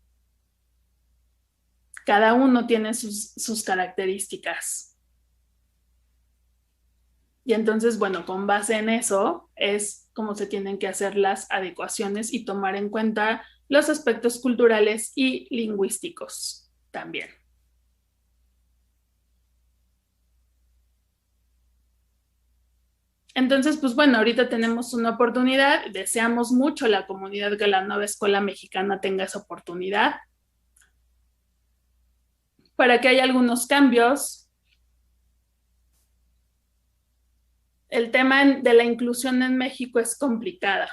Cada uno tiene sus características. Y entonces, bueno, con base en eso es cómo se tienen que hacer las adecuaciones y tomar en cuenta los aspectos culturales y lingüísticos también. Entonces, pues bueno, ahorita tenemos una oportunidad, deseamos mucho la comunidad que la nueva escuela mexicana tenga esa oportunidad para que haya algunos cambios. El tema de la inclusión en México es complicada.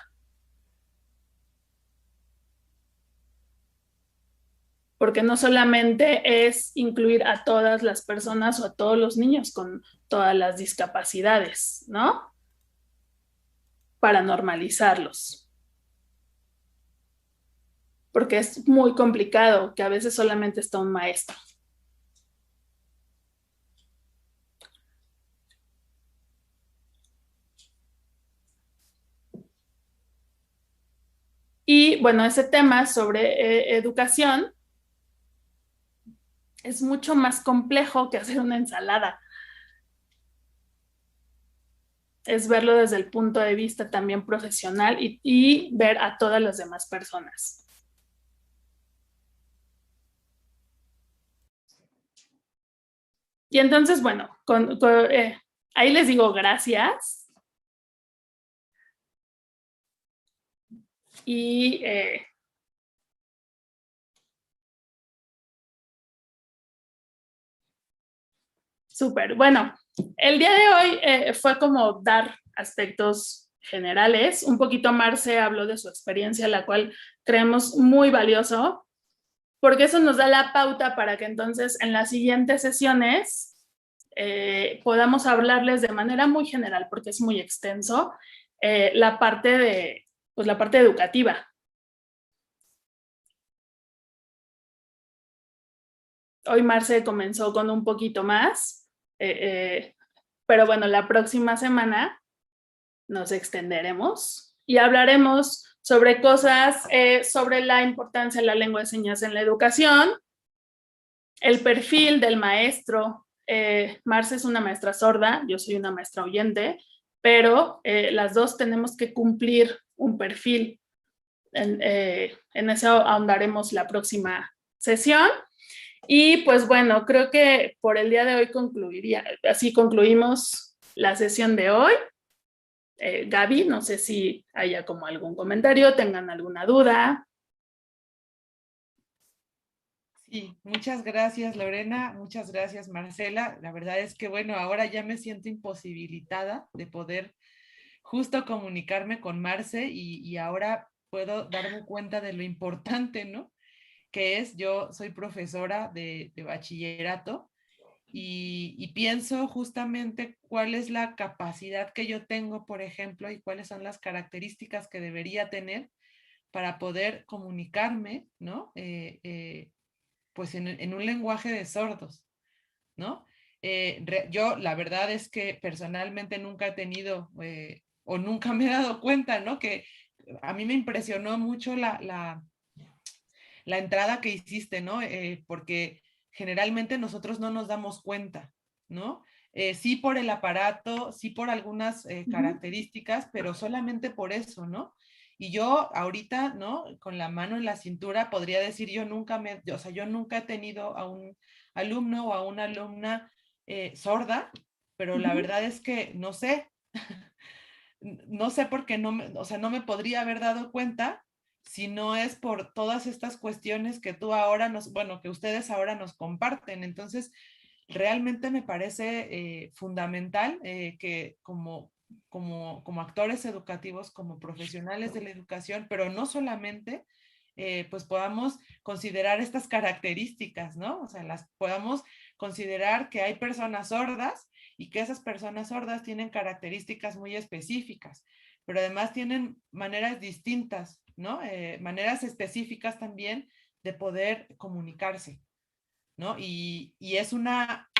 Porque no solamente es incluir a todas las personas o a todos los niños con todas las discapacidades, ¿no? Para normalizarlos. Porque es muy complicado que a veces solamente está un maestro. Y bueno, ese tema sobre educación es mucho más complejo que hacer una ensalada. Es verlo desde el punto de vista también profesional y ver a todas las demás personas. Y entonces, bueno, ahí les digo gracias. Y súper. Bueno, el día de hoy fue como dar aspectos generales. Un poquito Marce habló de su experiencia, la cual creemos muy valioso, porque eso nos da la pauta para que entonces en las siguientes sesiones podamos hablarles de manera muy general, porque es muy extenso, la parte educativa. Hoy Marce comenzó con un poquito más, pero bueno, la próxima semana nos extenderemos y hablaremos sobre cosas, sobre la importancia de la lengua de señas en la educación, el perfil del maestro. Marce es una maestra sorda, yo soy una maestra oyente, pero las dos tenemos que cumplir un perfil. En eso ahondaremos la próxima sesión. Y pues bueno, creo que por el día de hoy así concluimos la sesión de hoy. Gaby, no sé si haya como algún comentario, tengan alguna duda. Sí, muchas gracias Lorena, muchas gracias Marcela. La verdad es que bueno, ahora ya me siento imposibilitada de poder justo comunicarme con Marce y ahora puedo darme cuenta de lo importante, ¿no? Que es, yo soy profesora de bachillerato y pienso justamente cuál es la capacidad que yo tengo, por ejemplo, y cuáles son las características que debería tener para poder comunicarme, ¿no? Pues en un lenguaje de sordos, ¿no? Yo la verdad es que personalmente nunca he tenido o nunca me he dado cuenta, ¿no? Que a mí me impresionó mucho la entrada que hiciste, ¿no? Porque generalmente nosotros no nos damos cuenta, ¿no? Sí por el aparato, sí por algunas características, pero solamente por eso, ¿no? Y yo ahorita, ¿no? Con la mano en la cintura podría decir o sea, yo nunca he tenido a un alumno o a una alumna sorda, pero la verdad es que no sé, no sé por qué o sea, no me podría haber dado cuenta si no es por todas estas cuestiones que tú ahora bueno, que ustedes ahora nos comparten. Entonces, realmente me parece fundamental que como actores educativos, como profesionales de la educación, pero no solamente, pues podamos considerar estas características, ¿no? O sea, las podamos considerar que hay personas sordas y que esas personas sordas tienen características muy específicas, pero además tienen maneras distintas, ¿no? Maneras específicas también de poder comunicarse, ¿no? Y es una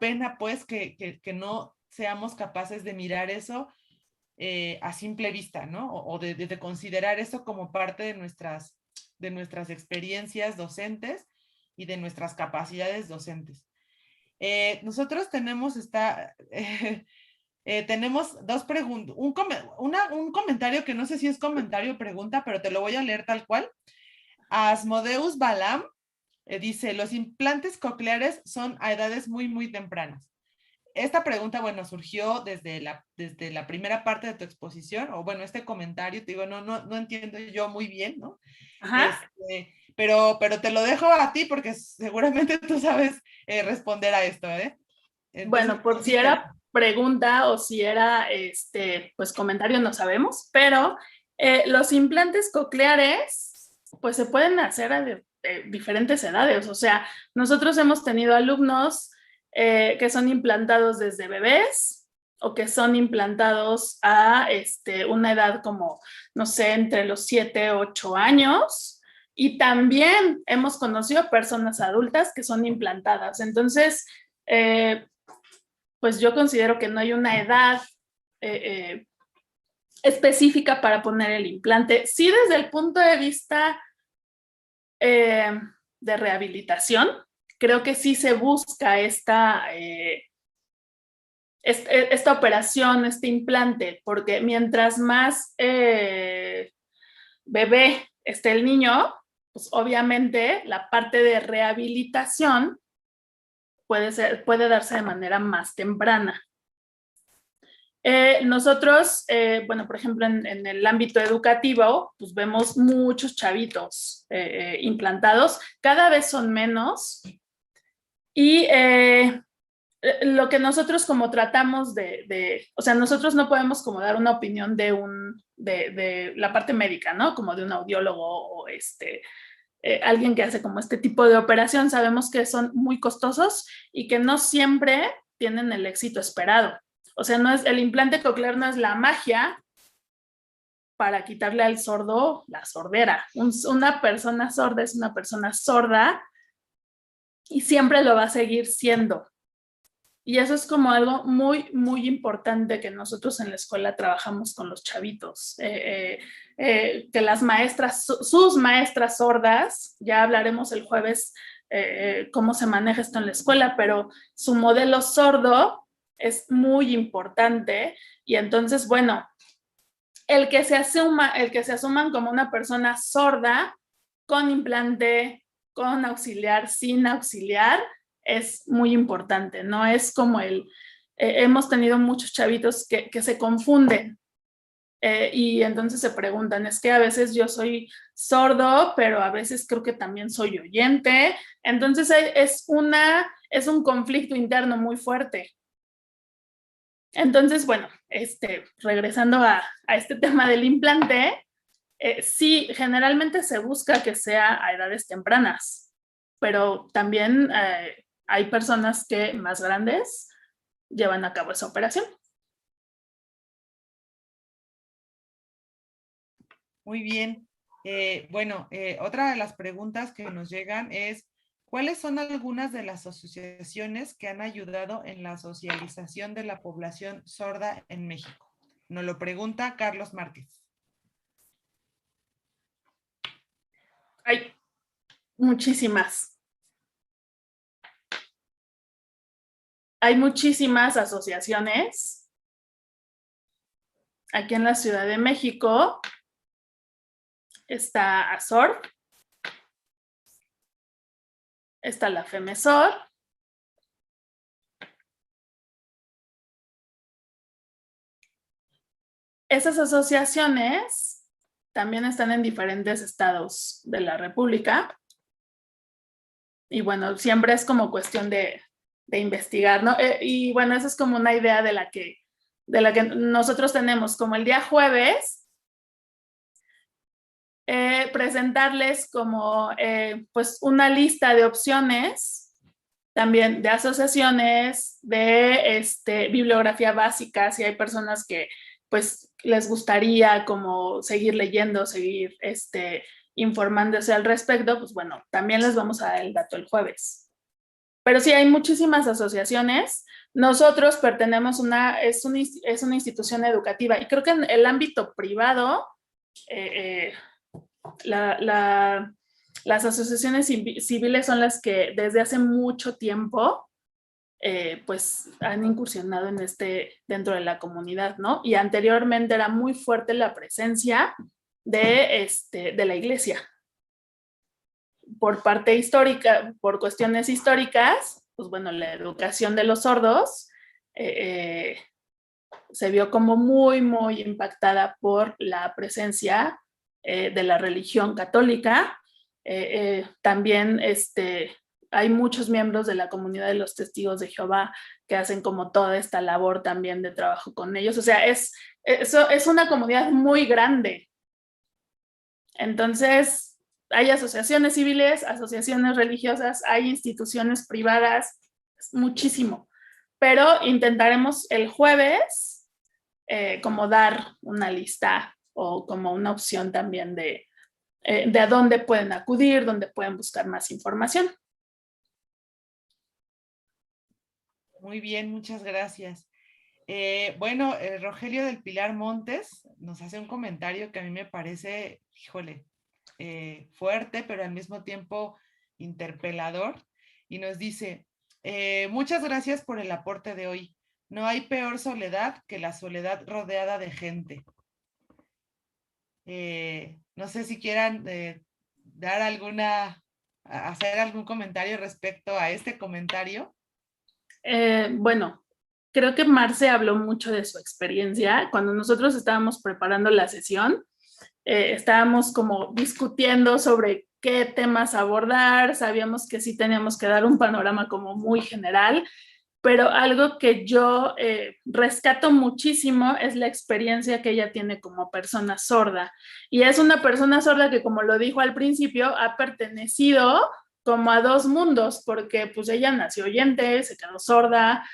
pena, pues, que no seamos capaces de mirar eso a simple vista, ¿no? O de considerar eso como parte de nuestras experiencias docentes y de nuestras capacidades docentes. Nosotros tenemos dos preguntas, un comentario que no sé si es comentario o pregunta, pero te lo voy a leer tal cual. Asmodeus Balam dice, los implantes cocleares son a edades muy, muy tempranas. Esta pregunta, bueno, surgió desde la primera parte de tu exposición, o bueno, este comentario, te digo, no entiendo yo muy bien, ¿no? Ajá. Pero te lo dejo a ti porque seguramente tú sabes responder a esto, ¿eh? Entonces, Bueno, por si dime. era pregunta o si era pues comentario, no sabemos, pero los implantes cocleares pues se pueden hacer a diferentes edades. O sea, nosotros hemos tenido alumnos que son implantados desde bebés o que son implantados a una edad como, no sé, entre los 7, 8 años. Y también hemos conocido personas adultas que son implantadas. Entonces, pues yo considero que no hay una edad específica para poner el implante. Sí, desde el punto de vista de rehabilitación, creo que sí se busca esta operación, este implante, porque mientras más bebé esté el niño, pues obviamente la parte de rehabilitación puede darse de manera más temprana. Nosotros, bueno, por ejemplo, en el ámbito educativo, pues vemos muchos chavitos implantados, cada vez son menos. Y lo que nosotros como tratamos o sea, nosotros no podemos como dar una opinión de la parte médica, ¿no? Como de un audiólogo o alguien que hace como este tipo de operación. Sabemos que son muy costosos y que no siempre tienen el éxito esperado. O sea, el implante coclear no es la magia para quitarle al sordo la sordera. Una persona sorda es una persona sorda y siempre lo va a seguir siendo. Y eso es como algo muy, muy importante que nosotros en la escuela trabajamos con los chavitos. Que las maestras, sus maestras sordas, ya hablaremos el jueves cómo se maneja esto en la escuela, pero su modelo sordo es muy importante. Y entonces, bueno, el que se asuman como una persona sorda, con implante, con auxiliar, sin auxiliar, es muy importante. No es como hemos tenido muchos chavitos que se confunden Y entonces se preguntan, es que a veces yo soy sordo, pero a veces creo que también soy oyente. Entonces es un conflicto interno muy fuerte. Entonces, bueno, regresando a este tema del implante, sí, generalmente se busca que sea a edades tempranas, pero también hay personas que más grandes llevan a cabo esa operación. Muy bien. Otra de las preguntas que nos llegan es, ¿cuáles son algunas de las asociaciones que han ayudado en la socialización de la población sorda en México? Nos lo pregunta Carlos Márquez. Hay muchísimas. Hay muchísimas asociaciones. Aquí en la Ciudad de México está ASOR, está la FEMESOR, esas asociaciones también están en diferentes estados de la República. Y bueno, siempre es como cuestión de investigar, ¿no? Y bueno, esa es como una idea de la que nosotros tenemos, como el día jueves, presentarles como pues una lista de opciones, también de asociaciones, de bibliografía básica, si hay personas que pues les gustaría como seguir leyendo, seguir informándose al respecto, pues bueno, también les vamos a dar el dato el jueves. Pero sí, hay muchísimas asociaciones. Nosotros pertenecemos es una institución educativa y creo que en el ámbito privado, las asociaciones civiles son las que desde hace mucho tiempo pues han incursionado en dentro de la comunidad, ¿no? Y anteriormente era muy fuerte la presencia de la iglesia. Por parte histórica, por cuestiones históricas, pues bueno, la educación de los sordos se vio como muy, muy impactada por la presencia de la religión católica. También hay muchos miembros de la comunidad de los testigos de Jehová que hacen como toda esta labor también de trabajo con ellos. O sea, es una comunidad muy grande. Entonces, hay asociaciones civiles, asociaciones religiosas, hay instituciones privadas, muchísimo. Pero intentaremos el jueves como dar una lista o como una opción también de a dónde pueden acudir, dónde pueden buscar más información. Muy bien, muchas gracias. Rogelio del Pilar Montes nos hace un comentario que a mí me parece, híjole, fuerte, pero al mismo tiempo interpelador, y nos dice, muchas gracias por el aporte de hoy. No hay peor soledad que la soledad rodeada de gente. No sé si quieran dar hacer algún comentario respecto a este comentario. Bueno, creo que Marce habló mucho de su experiencia. Cuando nosotros estábamos preparando la sesión, estábamos como discutiendo sobre qué temas abordar, sabíamos que sí teníamos que dar un panorama como muy general, pero algo que yo rescato muchísimo es la experiencia que ella tiene como persona sorda. Y es una persona sorda que, como lo dijo al principio, ha pertenecido como a dos mundos, porque pues ella nació oyente, se quedó sorda,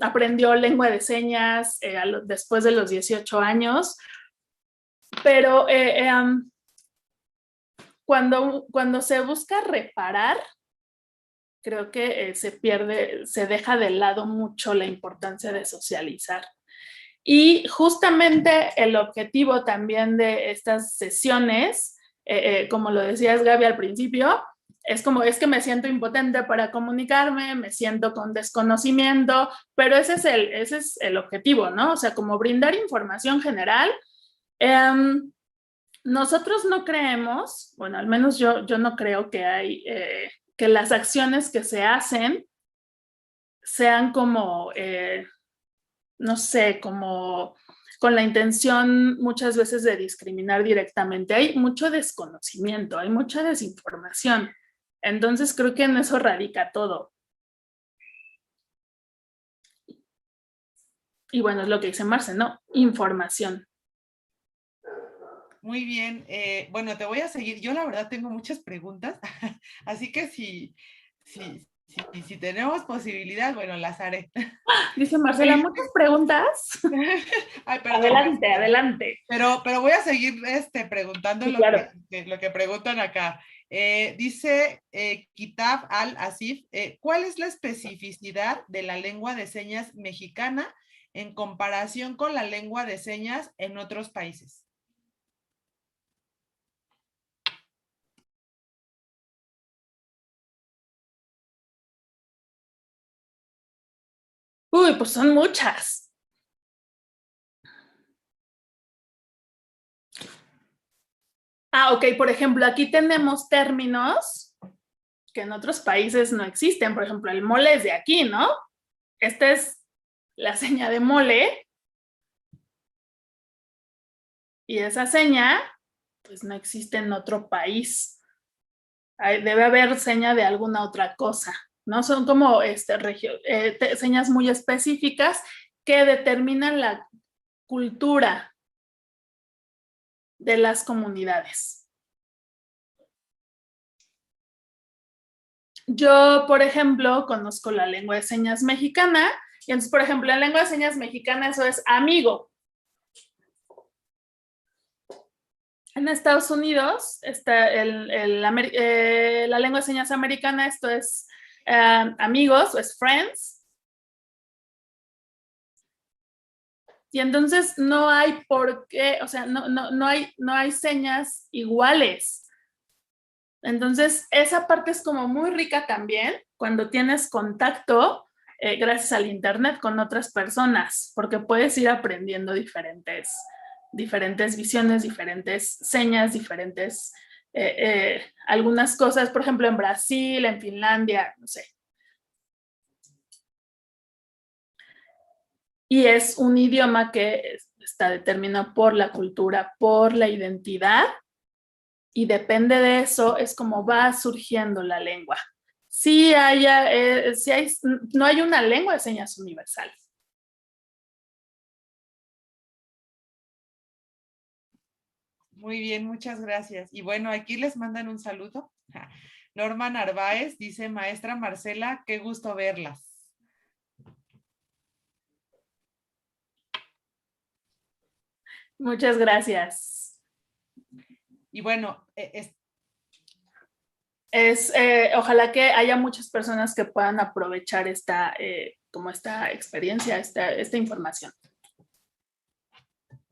aprendió lengua de señas después de los 18 años, pero cuando se busca reparar, creo que se deja de lado mucho la importancia de socializar. Y justamente el objetivo también de estas sesiones, como lo decías Gaby al principio, es que me siento impotente para comunicarme, me siento con desconocimiento, pero ese es el objetivo, ¿no? O sea, como brindar información general. Nosotros no creemos, bueno, al menos yo no creo que las acciones que se hacen sean como, no sé, como con la intención muchas veces de discriminar directamente. Hay mucho desconocimiento, hay mucha desinformación. Entonces creo que en eso radica todo. Y bueno, es lo que dice Marce, ¿no? Información. Muy bien. Bueno, te voy a seguir. Yo la verdad tengo muchas preguntas, así que si tenemos posibilidad, bueno, las haré. Dice Marcela, muchas preguntas. Ay, perdón, Adelante, Marcela. adelante. Pero voy a seguir preguntando Sí, claro. lo que preguntan acá. Dice Kitab Al-Asif, ¿cuál es la especificidad de la lengua de señas mexicana en comparación con la lengua de señas en otros países? Uy, pues son muchas. Ok, por ejemplo, aquí tenemos términos que en otros países no existen. Por ejemplo, el mole es de aquí, ¿no? Esta es la seña de mole y esa seña pues no existe en otro país. Debe haber seña de alguna otra cosa, ¿no? Son como señas muy específicas que determinan la cultura de las comunidades. Yo, por ejemplo, conozco la lengua de señas mexicana, y entonces, por ejemplo, en lengua de señas mexicana eso es amigo. En Estados Unidos está la lengua de señas americana, esto es amigos, o es friends. Y entonces no hay por qué, o sea, no hay señas iguales. Entonces, esa parte es como muy rica también cuando tienes contacto, gracias al internet, con otras personas, porque puedes ir aprendiendo diferentes visiones, diferentes señas, diferentes, algunas cosas, por ejemplo, en Brasil, en Finlandia, no sé. Y es un idioma que está determinado por la cultura, por la identidad, y depende de eso es como va surgiendo la lengua. No hay una lengua de señas universal. Muy bien, muchas gracias. Y bueno, aquí les mandan un saludo. Norma Narváez dice, maestra Marcela, qué gusto verlas. Muchas gracias. Y bueno, ojalá que haya muchas personas que puedan aprovechar como esta experiencia, esta información.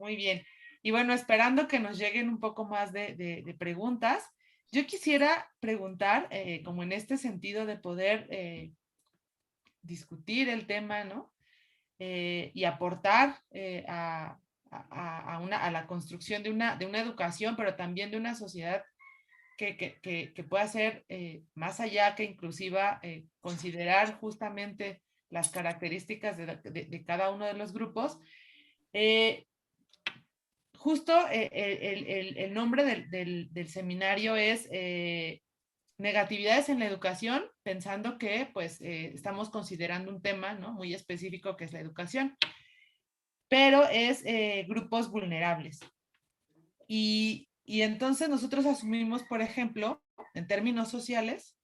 muy bien. Y bueno, esperando que nos lleguen un poco más de preguntas, yo quisiera preguntar, como en este sentido de poder discutir el tema, ¿no? Y aportar a la construcción de una educación, pero también de una sociedad que pueda ser más allá que inclusiva, considerar justamente las características de cada uno de los grupos. Justo el nombre del seminario es negatividades en la educación, pensando que pues estamos considerando un tema, ¿no?, muy específico que es la educación, pero es grupos vulnerables. Y entonces nosotros asumimos, por ejemplo, en términos sociales,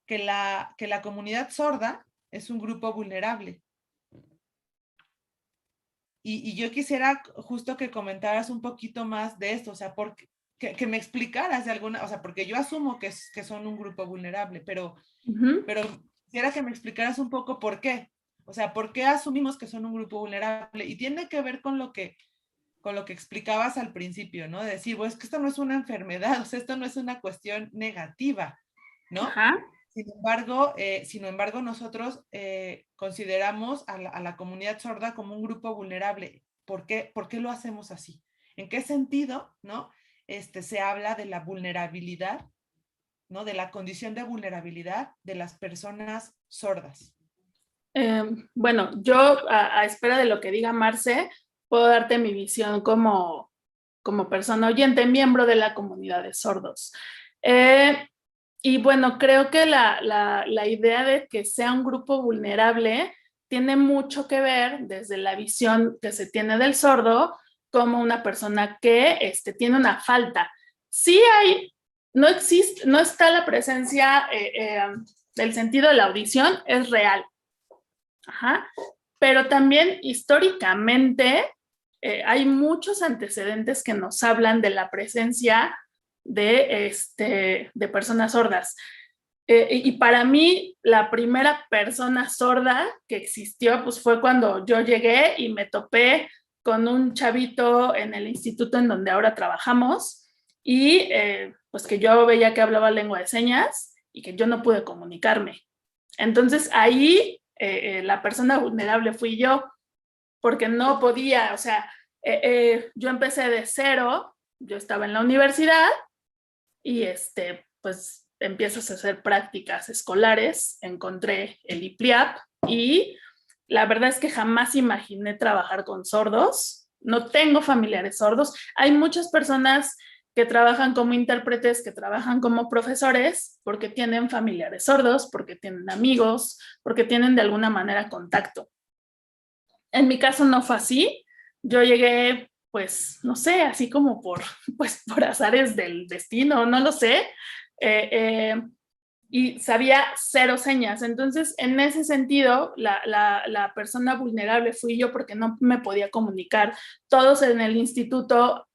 que la comunidad sorda es un grupo vulnerable. Y yo quisiera justo que comentaras un poquito más de esto, o sea, que me explicaras de alguna, o sea, porque yo asumo que son un grupo vulnerable, pero quisiera que me explicaras un poco por qué. O sea, ¿por qué asumimos que son un grupo vulnerable? Y tiene que ver con lo que explicabas al principio, ¿no? De decir, pues, que esto no es una enfermedad, o sea, esto no es una cuestión negativa, ¿no? Ajá. Sin embargo, nosotros consideramos a la comunidad sorda como un grupo vulnerable. ¿Por qué lo hacemos así? ¿En qué sentido, no? Se habla de la vulnerabilidad, ¿no? De la condición de vulnerabilidad de las personas sordas. Bueno, yo a espera de lo que diga Marce, puedo darte mi visión como persona oyente, miembro de la comunidad de sordos. Y bueno, creo que la idea de que sea un grupo vulnerable tiene mucho que ver desde la visión que se tiene del sordo como una persona que tiene una falta. Sí hay, no existe, no está la presencia del sentido de la audición, es real. Ajá. Pero también históricamente hay muchos antecedentes que nos hablan de la presencia de personas sordas. Y para mí, la primera persona sorda que existió pues, fue cuando yo llegué y me topé con un chavito en el instituto en donde ahora trabajamos y pues que yo veía que hablaba lengua de señas y que yo no pude comunicarme. Entonces ahí la persona vulnerable fui yo, porque no podía, o sea, yo empecé de cero, yo estaba en la universidad y pues empiezas a hacer prácticas escolares, encontré el IPLIAP y la verdad es que jamás imaginé trabajar con sordos, no tengo familiares sordos, hay muchas personas que trabajan como intérpretes, que trabajan como profesores, porque tienen familiares sordos, porque tienen amigos, porque tienen de alguna manera contacto. En mi caso no fue así. Yo llegué, pues, no sé, así como pues, por azares del destino, no lo sé. Y sabía cero señas. Entonces, en ese sentido, la persona vulnerable fui yo porque no me podía comunicar. Todos en el instituto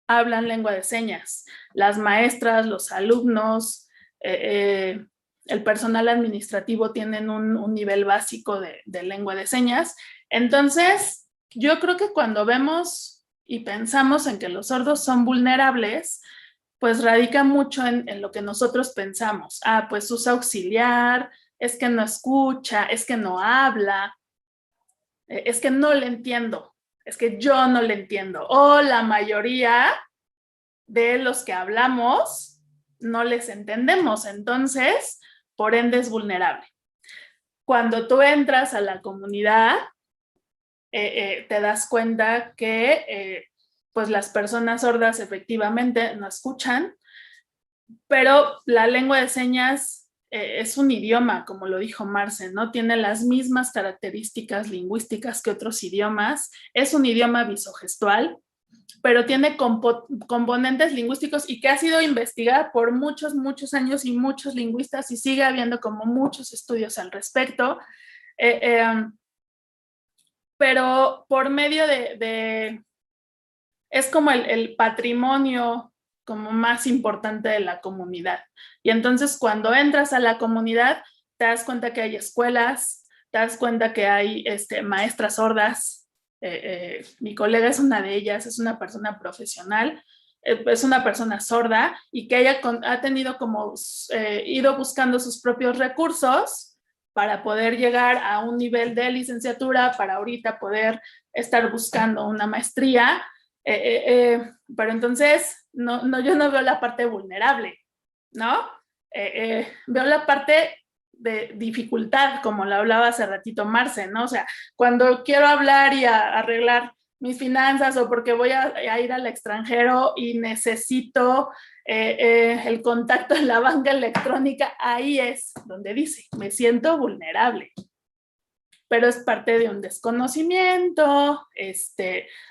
hablan lengua de señas. Las maestras, los alumnos, el personal administrativo tienen un nivel básico de lengua de señas. Entonces, yo creo que cuando vemos y pensamos en que los sordos son vulnerables, pues radica mucho en lo que nosotros pensamos. Ah, pues usa auxiliar, es que no escucha, es que no habla, es que no le entiendo, es que yo no le entiendo. O la mayoría de los que hablamos no les entendemos, entonces, por ende es vulnerable. Cuando tú entras a la comunidad, te das cuenta que pues las personas sordas efectivamente no escuchan, pero la lengua de señas es un idioma, como lo dijo Marce, ¿no? Tiene las mismas características lingüísticas que otros idiomas, es un idioma visogestual, pero tiene componentes lingüísticos y que ha sido investigada por muchos, muchos años y muchos lingüistas y sigue habiendo como muchos estudios al respecto. Pero por medio es como el patrimonio como más importante de la comunidad. Y entonces cuando entras a la comunidad, te das cuenta que hay escuelas, te das cuenta que hay maestras sordas. Mi colega es una de ellas, es una persona profesional, es una persona sorda y que ella ha tenido como ido buscando sus propios recursos para poder llegar a un nivel de licenciatura, para ahorita poder estar buscando una maestría. Pero entonces yo no veo la parte vulnerable, ¿no? Veo la parte de dificultad, como lo hablaba hace ratito Marce, ¿no? O sea, cuando quiero hablar y arreglar mis finanzas o porque voy a ir al extranjero y necesito el contacto en la banca electrónica, ahí es donde dice, me siento vulnerable. Pero es parte de un desconocimiento, o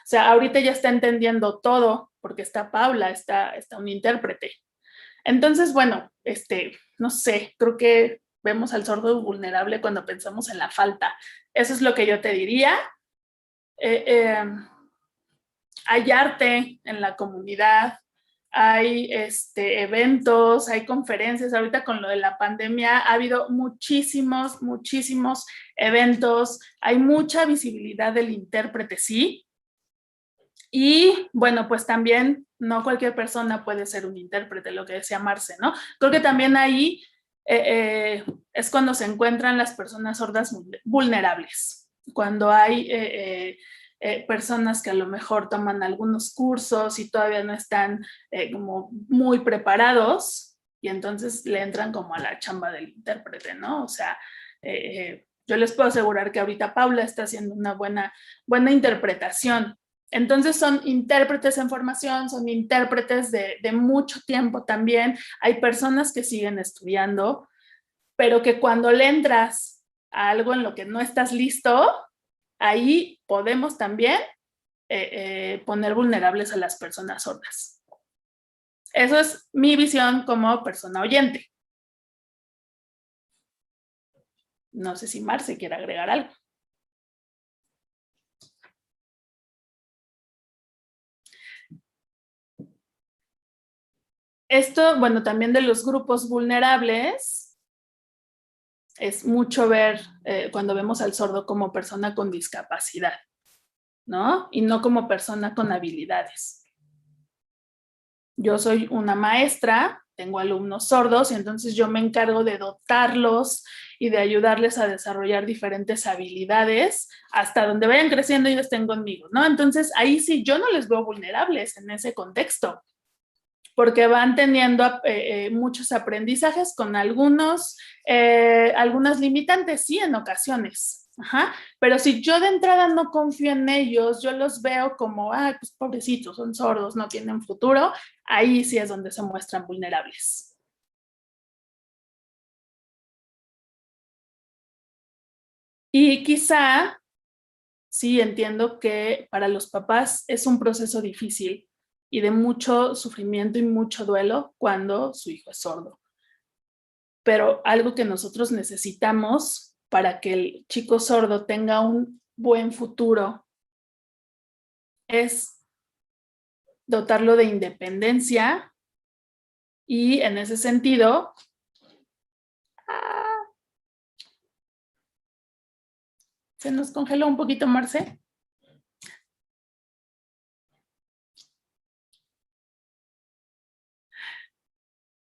sea, ahorita ya está entendiendo todo, porque está Paula, está un intérprete. Entonces, bueno, no sé, creo que vemos al sordo vulnerable cuando pensamos en la falta. Eso es lo que yo te diría. Hay arte en la comunidad, hay eventos, hay conferencias. Ahorita con lo de la pandemia ha habido muchísimos, muchísimos eventos, hay mucha visibilidad del intérprete, sí. Y bueno, pues también no cualquier persona puede ser un intérprete, lo que decía Marce, ¿no? Creo que también ahí es cuando se encuentran las personas sordas vulnerables, cuando hay personas que a lo mejor toman algunos cursos y todavía no están como muy preparados y entonces le entran como a la chamba del intérprete, ¿no? O sea, yo les puedo asegurar que ahorita Paula está haciendo una buena interpretación, Entonces son intérpretes en formación, son intérpretes de mucho tiempo también. Hay personas que siguen estudiando, pero que cuando le entras a algo en lo que no estás listo, ahí podemos también poner vulnerables a las personas sordas. Eso es mi visión como persona oyente. No sé si Marce quiere agregar algo. Esto, bueno, también de los grupos vulnerables, es mucho ver cuando vemos al sordo como persona con discapacidad, ¿no? Y no como persona con habilidades. Yo soy una maestra, tengo alumnos sordos y entonces yo me encargo de dotarlos y de ayudarles a desarrollar diferentes habilidades hasta donde vayan creciendo y ellos estén conmigo, ¿no? Entonces ahí sí yo no les veo vulnerables en ese contexto, porque van teniendo muchos aprendizajes con algunas limitantes, sí, en ocasiones. Ajá. Pero si yo de entrada no confío en ellos, yo los veo como, pues pobrecitos, son sordos, no tienen futuro, ahí sí es donde se muestran vulnerables. Y quizá, sí, entiendo que para los papás es un proceso difícil y de mucho sufrimiento y mucho duelo cuando su hijo es sordo. Pero algo que nosotros necesitamos para que el chico sordo tenga un buen futuro es dotarlo de independencia y en ese sentido, se nos congeló un poquito, Marce.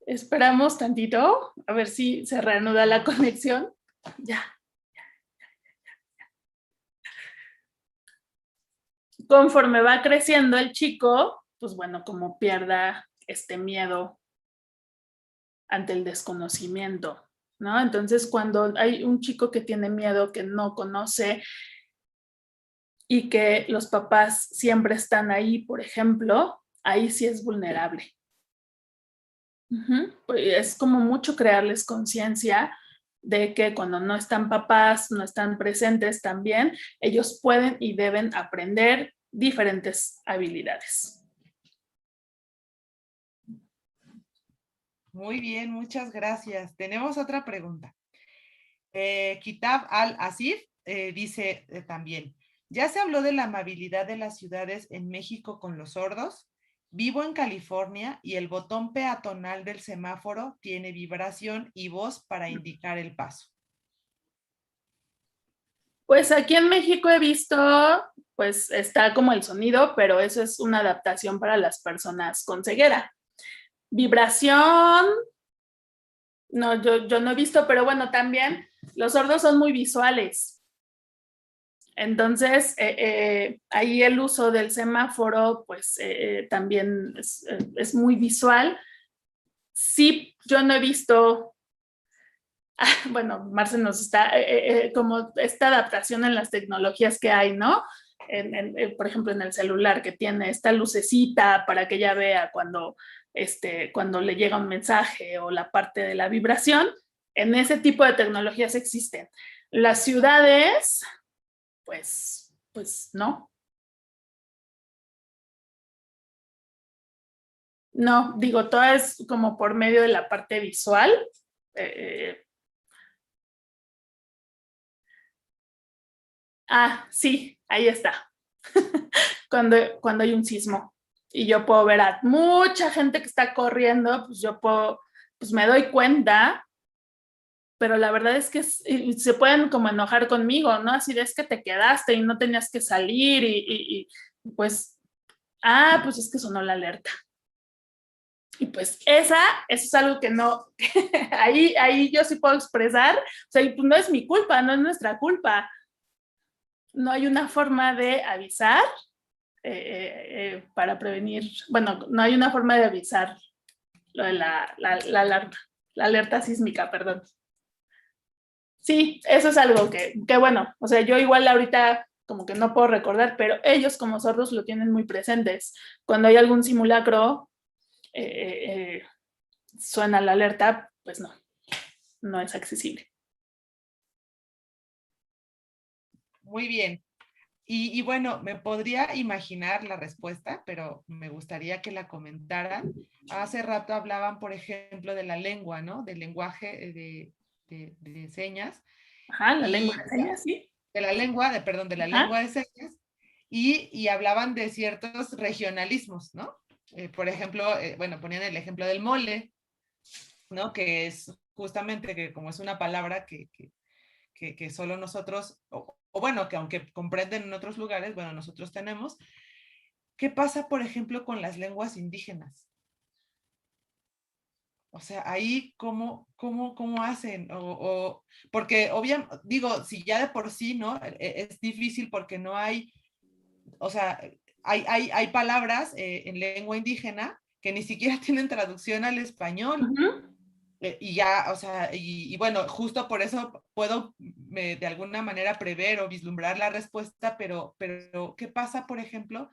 Esperamos tantito, a ver si se reanuda la conexión. Ya. Conforme va creciendo el chico, pues bueno, como pierda este miedo ante el desconocimiento, ¿no? Entonces, cuando hay un chico que tiene miedo, que no conoce y que los papás siempre están ahí, por ejemplo, ahí sí es vulnerable. Pues es como mucho crearles conciencia de que cuando no están papás, no están presentes también, ellos pueden y deben aprender diferentes habilidades. Muy bien, muchas gracias. Tenemos otra pregunta. Kitab Al-Asif dice también, ¿ya se habló de la amabilidad de las ciudades en México con los sordos? Vivo en California y el botón peatonal del semáforo tiene vibración y voz para indicar el paso. Pues aquí en México he visto, pues está como el sonido, pero eso es una adaptación para las personas con ceguera. Vibración, no, yo no he visto, pero bueno, también los sordos son muy visuales. Entonces, ahí el uso del semáforo, pues también es muy visual. Sí, yo no he visto, bueno, Marce nos está, como esta adaptación en las tecnologías que hay, ¿no? Por ejemplo, en el celular que tiene esta lucecita para que ella vea cuando le llega un mensaje o la parte de la vibración, en ese tipo de tecnologías existen. Las ciudades, pues no. No, digo, todo es como por medio de la parte visual. Sí, ahí está. cuando hay un sismo y yo puedo ver a mucha gente que está corriendo, pues yo puedo, pues me doy cuenta, pero la verdad es que se pueden como enojar conmigo, ¿no? Así de es que te quedaste y no tenías que salir y pues, pues es que sonó la alerta. Y pues eso es algo que no, ahí yo sí puedo expresar, o sea, pues no es mi culpa, no es nuestra culpa. No hay una forma de avisar para prevenir, bueno, no hay una forma de avisar lo de la alerta sísmica, perdón. Sí, eso es algo que bueno, o sea, yo igual ahorita como que no puedo recordar, pero ellos como sordos lo tienen muy presentes. Cuando hay algún simulacro, suena la alerta, pues no es accesible. Muy bien. Y bueno, me podría imaginar la respuesta, pero me gustaría que la comentaran. Hace rato hablaban, por ejemplo, de la lengua, ¿no? Del lenguaje de señas. Ajá, la lengua Y de señas, sí. de la lengua, perdón, de la lengua de señas. Y hablaban de ciertos regionalismos, ¿no? Por ejemplo, bueno, ponían el ejemplo del mole, ¿no? Que es justamente que como es una palabra que solo nosotros, o bueno, que aunque comprenden en otros lugares, bueno, nosotros tenemos. ¿Qué pasa, por ejemplo, con las lenguas indígenas? O sea, ahí, ¿cómo hacen? Porque, obviamente, digo, si ya de por sí, ¿no? Es difícil porque no hay, o sea, hay palabras en lengua indígena que ni siquiera tienen traducción al español. Y ya, o sea, y bueno, justo por eso puedo de alguna manera prever o vislumbrar la respuesta, pero ¿qué pasa, por ejemplo,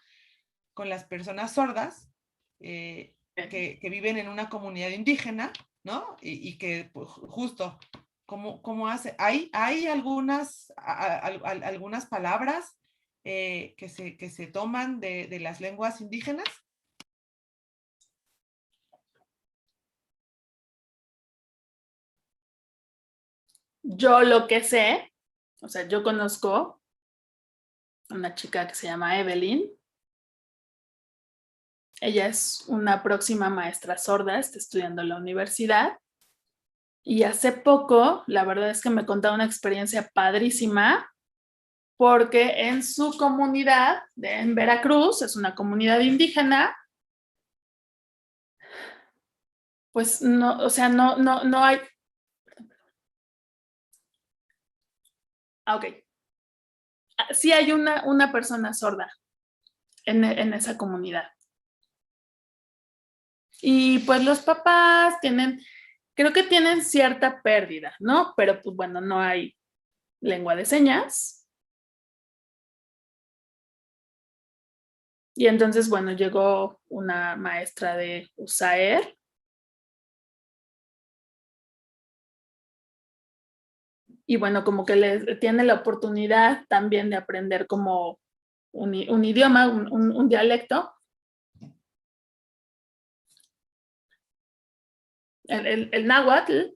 con las personas sordas que viven en una comunidad indígena, ¿no? Y que pues, justo, ¿cómo hace? Hay algunas palabras que se toman de las lenguas indígenas. Yo lo que sé, o sea, yo conozco a una chica que se llama Evelyn. Ella es una próxima maestra sorda, está estudiando en la universidad. Y hace poco, la verdad es que me contaba una experiencia padrísima, porque en su comunidad, en Veracruz, es una comunidad indígena, pues no, o sea, no hay. Ok. Sí hay una persona sorda en esa comunidad. Y pues los papás creo que tienen cierta pérdida, ¿no? Pero pues bueno, no hay lengua de señas. Y entonces, bueno, llegó una maestra de USAER. Y bueno, como que tiene la oportunidad también de aprender como un idioma, un dialecto. El náhuatl.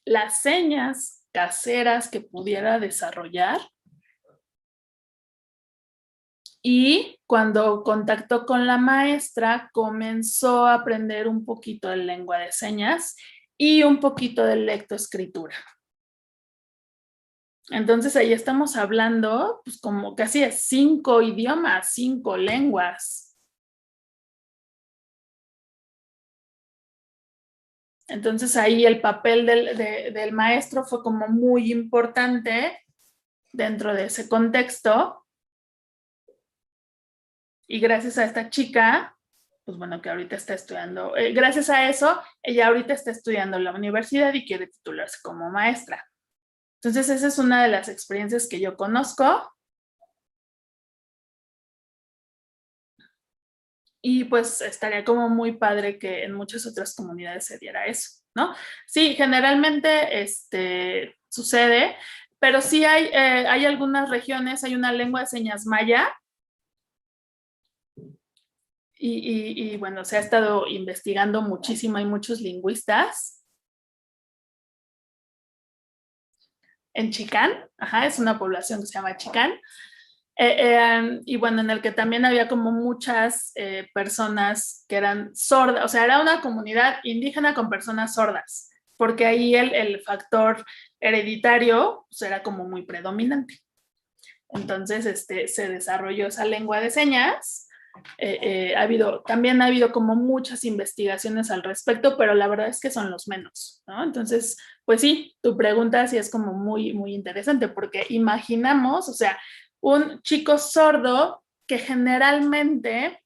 Las señas caseras que pudiera desarrollar. Y cuando contactó con la maestra, comenzó a aprender un poquito de lengua de señas y un poquito de lectoescritura. Entonces ahí estamos hablando, pues como casi de 5 idiomas, 5 lenguas. Entonces ahí el papel del maestro fue como muy importante dentro de ese contexto. Y gracias a esta chica, pues bueno, que ahorita está estudiando, gracias a eso, ella ahorita está estudiando en la universidad y quiere titularse como maestra. Entonces esa es una de las experiencias que yo conozco. Y pues estaría como muy padre que en muchas otras comunidades se diera eso, ¿no? Sí, generalmente sucede, pero sí hay algunas regiones, hay una lengua de señas maya. Y bueno, se ha estado investigando muchísimo, hay muchos lingüistas. En Chicán, ajá, es una población que se llama Chicán. Y bueno, en el que también había como muchas personas que eran sordas, o sea, era una comunidad indígena con personas sordas, porque ahí el factor hereditario pues, era como muy predominante. Entonces, se desarrolló esa lengua de señas. También ha habido como muchas investigaciones al respecto, pero la verdad es que son los menos, ¿no? Entonces, pues sí, tu pregunta sí es como muy, muy interesante, porque imaginamos, o sea, un chico sordo que generalmente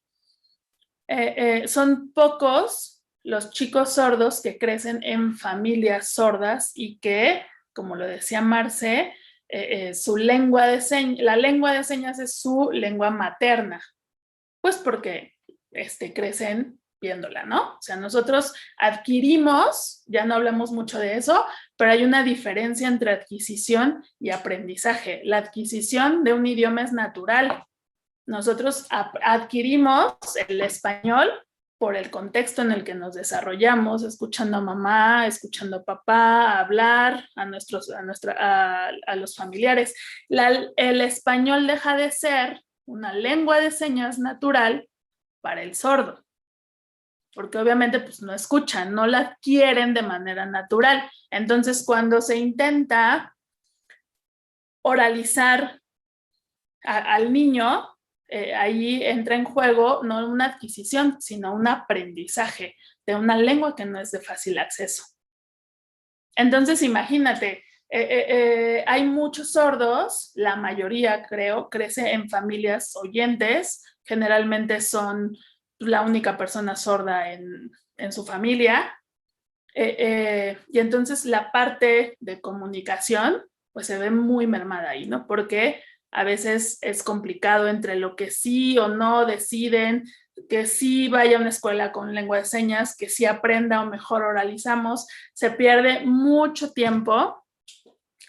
son pocos los chicos sordos que crecen en familias sordas y que, como lo decía Marce, su lengua de señas, la lengua de señas es su lengua materna, pues porque crecen viéndola, ¿no? O sea, nosotros adquirimos, ya no hablamos mucho de eso, pero hay una diferencia entre adquisición y aprendizaje. La adquisición de un idioma es natural. Nosotros adquirimos el español por el contexto en el que nos desarrollamos, escuchando a mamá, escuchando a papá, hablar a los familiares. El español deja de ser una lengua de señas natural para el sordo, porque obviamente pues no escuchan, no la adquieren de manera natural. Entonces, cuando se intenta oralizar al niño, ahí entra en juego no una adquisición, sino un aprendizaje de una lengua que no es de fácil acceso. Entonces, imagínate, hay muchos sordos, la mayoría creo, crece en familias oyentes, generalmente son la única persona sorda en su familia, y entonces la parte de comunicación pues se ve muy mermada ahí, ¿no? Porque a veces es complicado entre lo que sí o no deciden, que sí vaya a una escuela con lengua de señas, que sí aprenda o mejor oralizamos, se pierde mucho tiempo,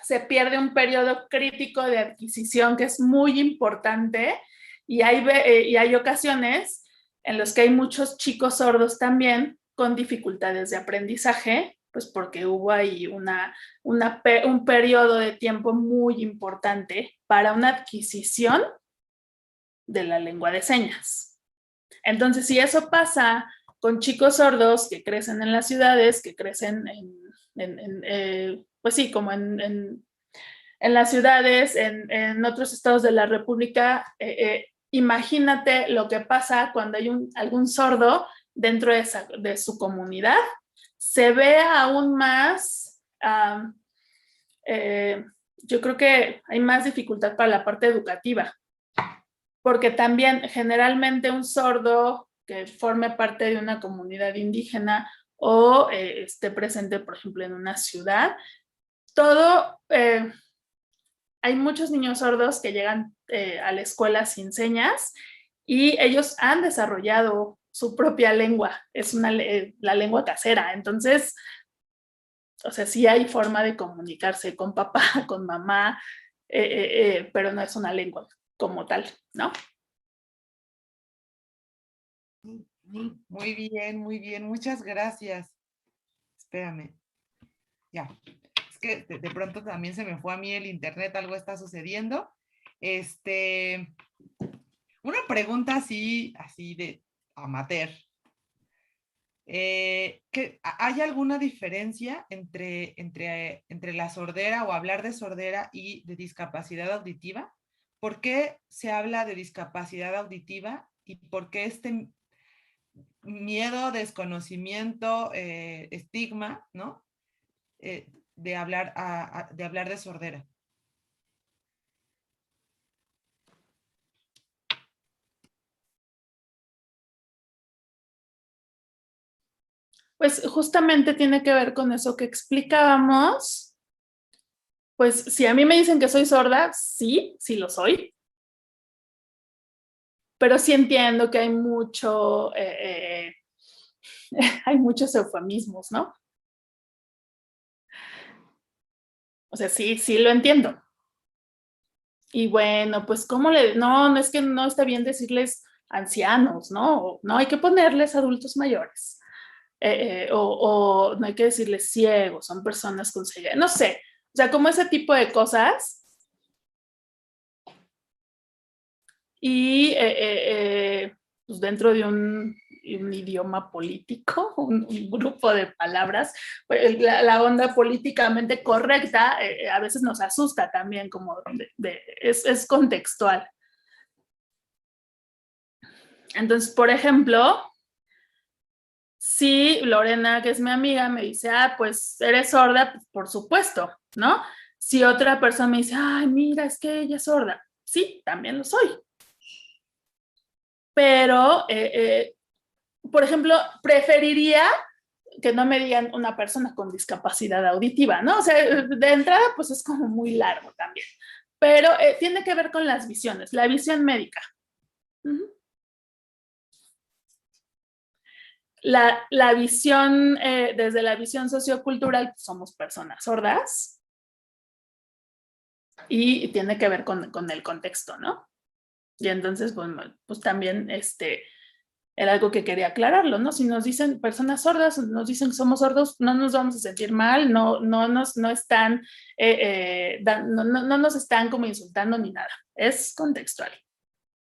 se pierde un periodo crítico de adquisición que es muy importante y hay ocasiones en los que hay muchos chicos sordos también con dificultades de aprendizaje, pues porque hubo ahí un periodo de tiempo muy importante para una adquisición de la lengua de señas. Entonces, si eso pasa con chicos sordos que crecen en las ciudades, que crecen pues sí, como en las ciudades, en otros estados de la República, imagínate lo que pasa cuando hay algún sordo dentro de su comunidad. Se ve aún más, yo creo que hay más dificultad para la parte educativa, porque también generalmente un sordo que forme parte de una comunidad indígena o esté presente, por ejemplo, en una ciudad, hay muchos niños sordos que llegan a la escuela sin señas y ellos han desarrollado su propia lengua, es la lengua casera. Entonces, o sea, sí hay forma de comunicarse con papá, con mamá, pero no es una lengua como tal, ¿no? Muy bien, muchas gracias. Espérame, ya. Es que de pronto también se me fue a mí el internet, algo está sucediendo. Una pregunta así de amateur. ¿Hay alguna diferencia entre la sordera o hablar de sordera y de discapacidad auditiva? ¿Por qué se habla de discapacidad auditiva y por qué este miedo, desconocimiento, estigma, ¿no? De hablar de sordera? Pues justamente tiene que ver con eso que explicábamos. Pues si a mí me dicen que soy sorda, sí, sí lo soy. Pero sí entiendo que hay hay muchos eufemismos, ¿no? O sea, sí, sí lo entiendo. Y bueno, pues no es que no está bien decirles ancianos, ¿no? No hay que ponerles adultos mayores. O no hay que decirles ciegos, son personas con ceguera, no sé. O sea, como ese tipo de cosas. Y pues dentro de un idioma político, un grupo de palabras, pues la onda políticamente correcta a veces nos asusta también, como es contextual. Entonces, por ejemplo, si Lorena, que es mi amiga, me dice, pues eres sorda, pues por supuesto, ¿no? Si otra persona me dice, ay, mira, es que ella es sorda, sí, también lo soy. Pero por ejemplo, preferiría que no me digan una persona con discapacidad auditiva, ¿no? O sea, de entrada, pues es como muy largo también. Pero tiene que ver con las visiones, la visión médica. La visión, desde la visión sociocultural, somos personas sordas y tiene que ver con el contexto, ¿no? Y entonces, pues también era algo que quería aclararlo, ¿no? Si nos dicen personas sordas, nos dicen que somos sordos, no nos vamos a sentir mal, no están, no nos están como insultando ni nada. Es contextual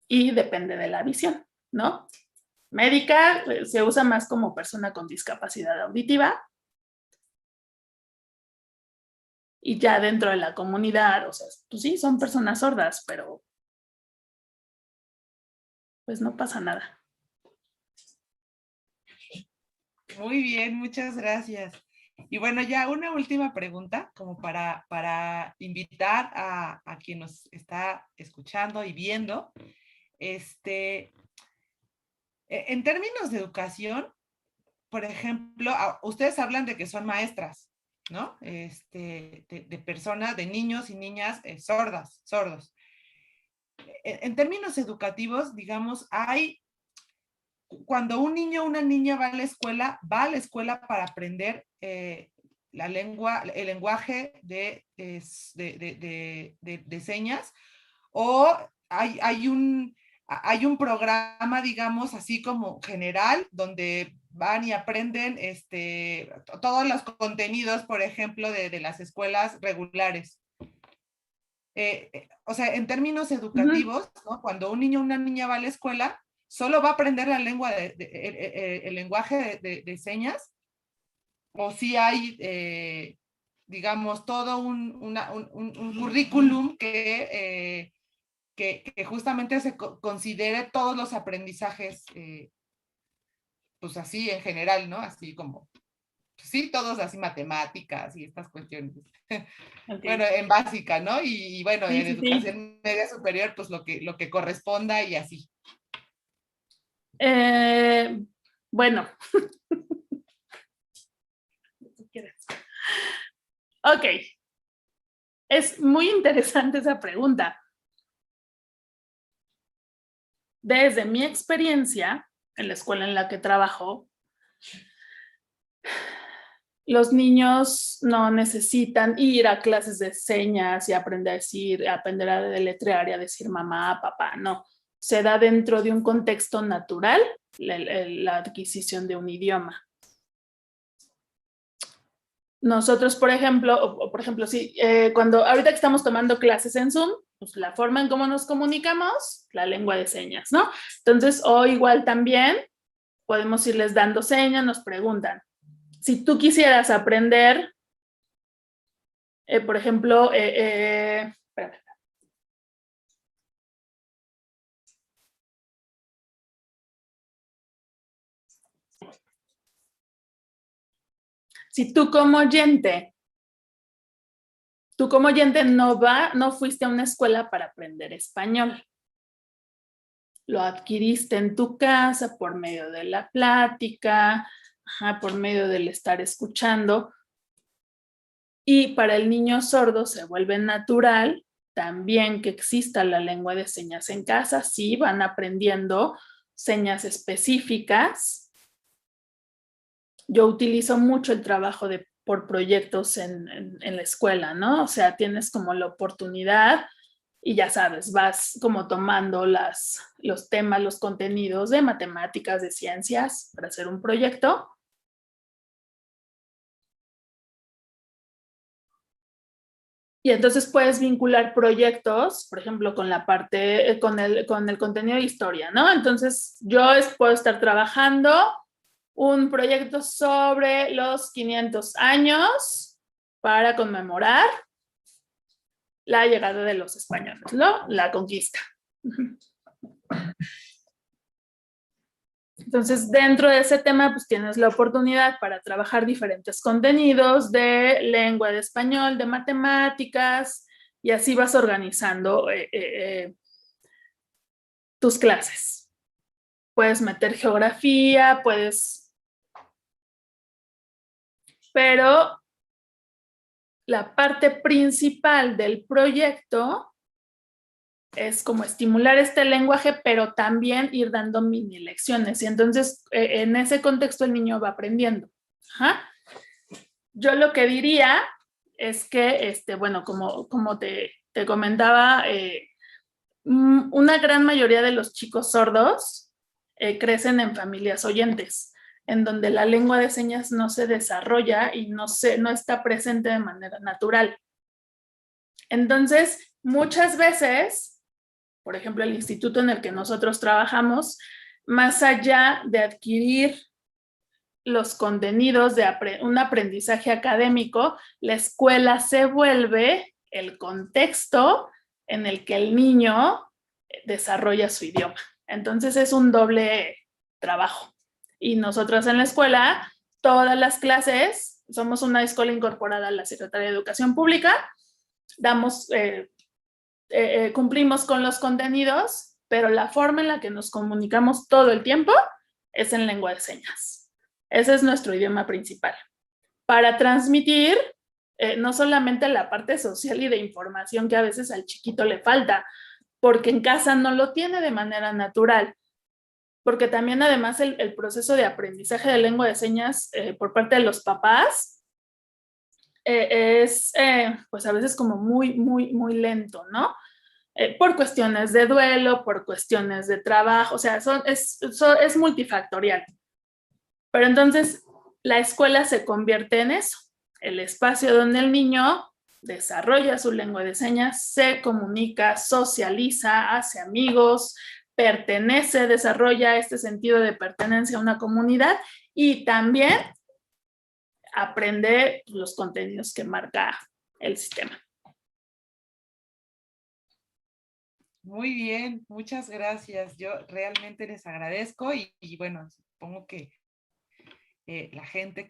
y depende de la visión, ¿no? Médica se usa más como persona con discapacidad auditiva. Y ya dentro de la comunidad, o sea, pues sí, son personas sordas, pero pues no pasa nada. Muy bien, muchas gracias. Y bueno, ya una última pregunta, como para invitar a quien nos está escuchando y viendo. En términos de educación, por ejemplo, ustedes hablan de que son maestras, ¿no? De personas, de niños y niñas sordos. En términos educativos, digamos, cuando un niño o una niña va a la escuela para aprender la lengua, el lenguaje de señas, o hay un programa, digamos, así como general, donde van y aprenden todos los contenidos, por ejemplo, de las escuelas regulares. O sea, en términos educativos, ¿no? Cuando un niño o una niña va a la escuela, solo va a aprender la lengua el lenguaje de señas, o si hay, digamos, todo un currículum que justamente se considere todos los aprendizajes, pues así en general, ¿no? Así como, sí, todos así matemáticas y estas cuestiones. Okay. Bueno, en básica, ¿no? Y bueno, sí, en educación media superior, pues lo que corresponda y así. Bueno. Ok. Es muy interesante esa pregunta. Desde mi experiencia en la escuela en la que trabajo, los niños no necesitan ir a clases de señas y aprender a deletrear y a decir mamá, papá, no. Se da dentro de un contexto natural la adquisición de un idioma. Nosotros, por ejemplo, cuando ahorita que estamos tomando clases en Zoom, pues la forma en cómo nos comunicamos, la lengua de señas, ¿no? Entonces, o igual también podemos irles dando señas, nos preguntan. Si tú quisieras aprender, por ejemplo, espérame. Si tú como oyente no fuiste a una escuela para aprender español. Lo adquiriste en tu casa por medio de la plática, por medio del estar escuchando. Y para el niño sordo se vuelve natural también que exista la lengua de señas en casa. Sí, van aprendiendo señas específicas. Yo utilizo mucho el trabajo por proyectos en la escuela, ¿no? O sea, tienes como la oportunidad y ya sabes, vas como tomando los temas, los contenidos de matemáticas, de ciencias para hacer un proyecto. Y entonces puedes vincular proyectos, por ejemplo, con la parte, con el contenido de historia, ¿no? Entonces yo puedo estar trabajando un proyecto sobre los 500 años para conmemorar la llegada de los españoles, ¿no? La conquista. Entonces, dentro de ese tema, pues tienes la oportunidad para trabajar diferentes contenidos de lengua de español, de matemáticas, y así vas organizando tus clases. puedes meter geografía, pero la parte principal del proyecto es como estimular este lenguaje, pero también ir dando mini lecciones. Y entonces, en ese contexto, el niño va aprendiendo. Ajá. Yo lo que diría es que, bueno, como te comentaba, una gran mayoría de los chicos sordos crecen en familias oyentes, en donde la lengua de señas no se desarrolla y no está presente de manera natural. Entonces, muchas veces, por ejemplo, el instituto en el que nosotros trabajamos, más allá de adquirir los contenidos de un aprendizaje académico, la escuela se vuelve el contexto en el que el niño desarrolla su idioma. Entonces es un doble trabajo. Y nosotros en la escuela, todas las clases, somos una escuela incorporada a la Secretaría de Educación Pública, cumplimos con los contenidos, pero la forma en la que nos comunicamos todo el tiempo es en lengua de señas. Ese es nuestro idioma principal. Para transmitir no solamente la parte social y de información que a veces al chiquito le falta, porque en casa no lo tiene de manera natural, porque también además el proceso de aprendizaje de lengua de señas por parte de los papás es pues a veces como muy, muy, muy lento, ¿no? Por cuestiones de duelo, por cuestiones de trabajo, o sea, es multifactorial. Pero entonces la escuela se convierte en eso, el espacio donde el niño desarrolla su lengua de señas, se comunica, socializa, hace amigos, pertenece, desarrolla este sentido de pertenencia a una comunidad y también aprende los contenidos que marca el sistema. Muy bien, muchas gracias. Yo realmente les agradezco y bueno, supongo que la gente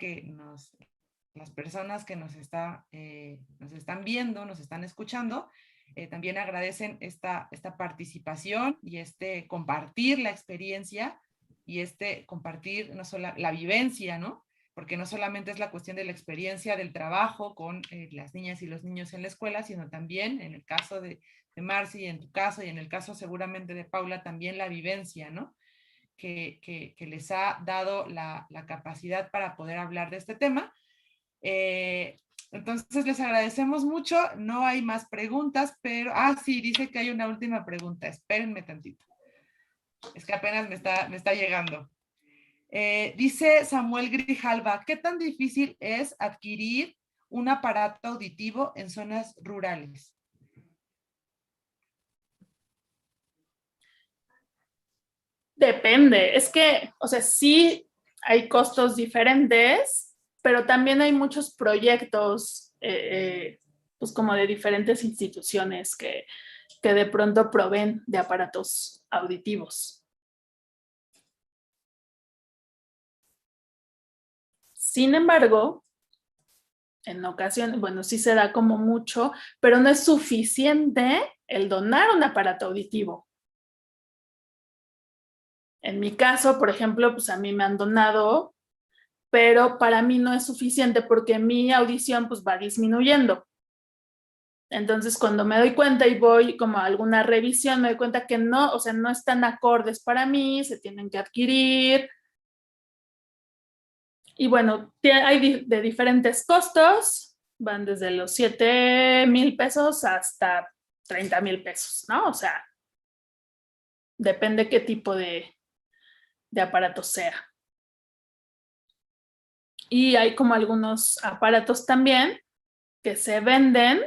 las personas que nos están viendo, nos están escuchando, también agradecen esta participación y compartir la experiencia y compartir no solo la vivencia, ¿no? Porque no solamente es la cuestión de la experiencia del trabajo con las niñas y los niños en la escuela, sino también en el caso de Marci, en tu caso, y en el caso seguramente de Paula, también la vivencia, ¿no? Que les ha dado la capacidad para poder hablar de este tema. Entonces les agradecemos mucho. No hay más preguntas, pero, sí, dice que hay una última pregunta. Espérenme tantito. Es que apenas me está llegando. Dice Samuel Grijalva, ¿qué tan difícil es adquirir un aparato auditivo en zonas rurales? Depende, es que, o sea, sí hay costos diferentes, pero también hay muchos proyectos, pues como de diferentes instituciones que de pronto proveen de aparatos auditivos. Sin embargo, en ocasiones, bueno, sí se da como mucho, pero no es suficiente el donar un aparato auditivo. En mi caso, por ejemplo, pues a mí me han donado, pero para mí no es suficiente porque mi audición pues va disminuyendo. Entonces, cuando me doy cuenta y voy como a alguna revisión, me doy cuenta que no, o sea, no están acordes para mí, se tienen que adquirir. Y bueno, hay de diferentes costos, van desde los 7,000 pesos hasta 30,000 pesos, ¿no? O sea, depende qué tipo de aparato sea. Y hay como algunos aparatos también que se venden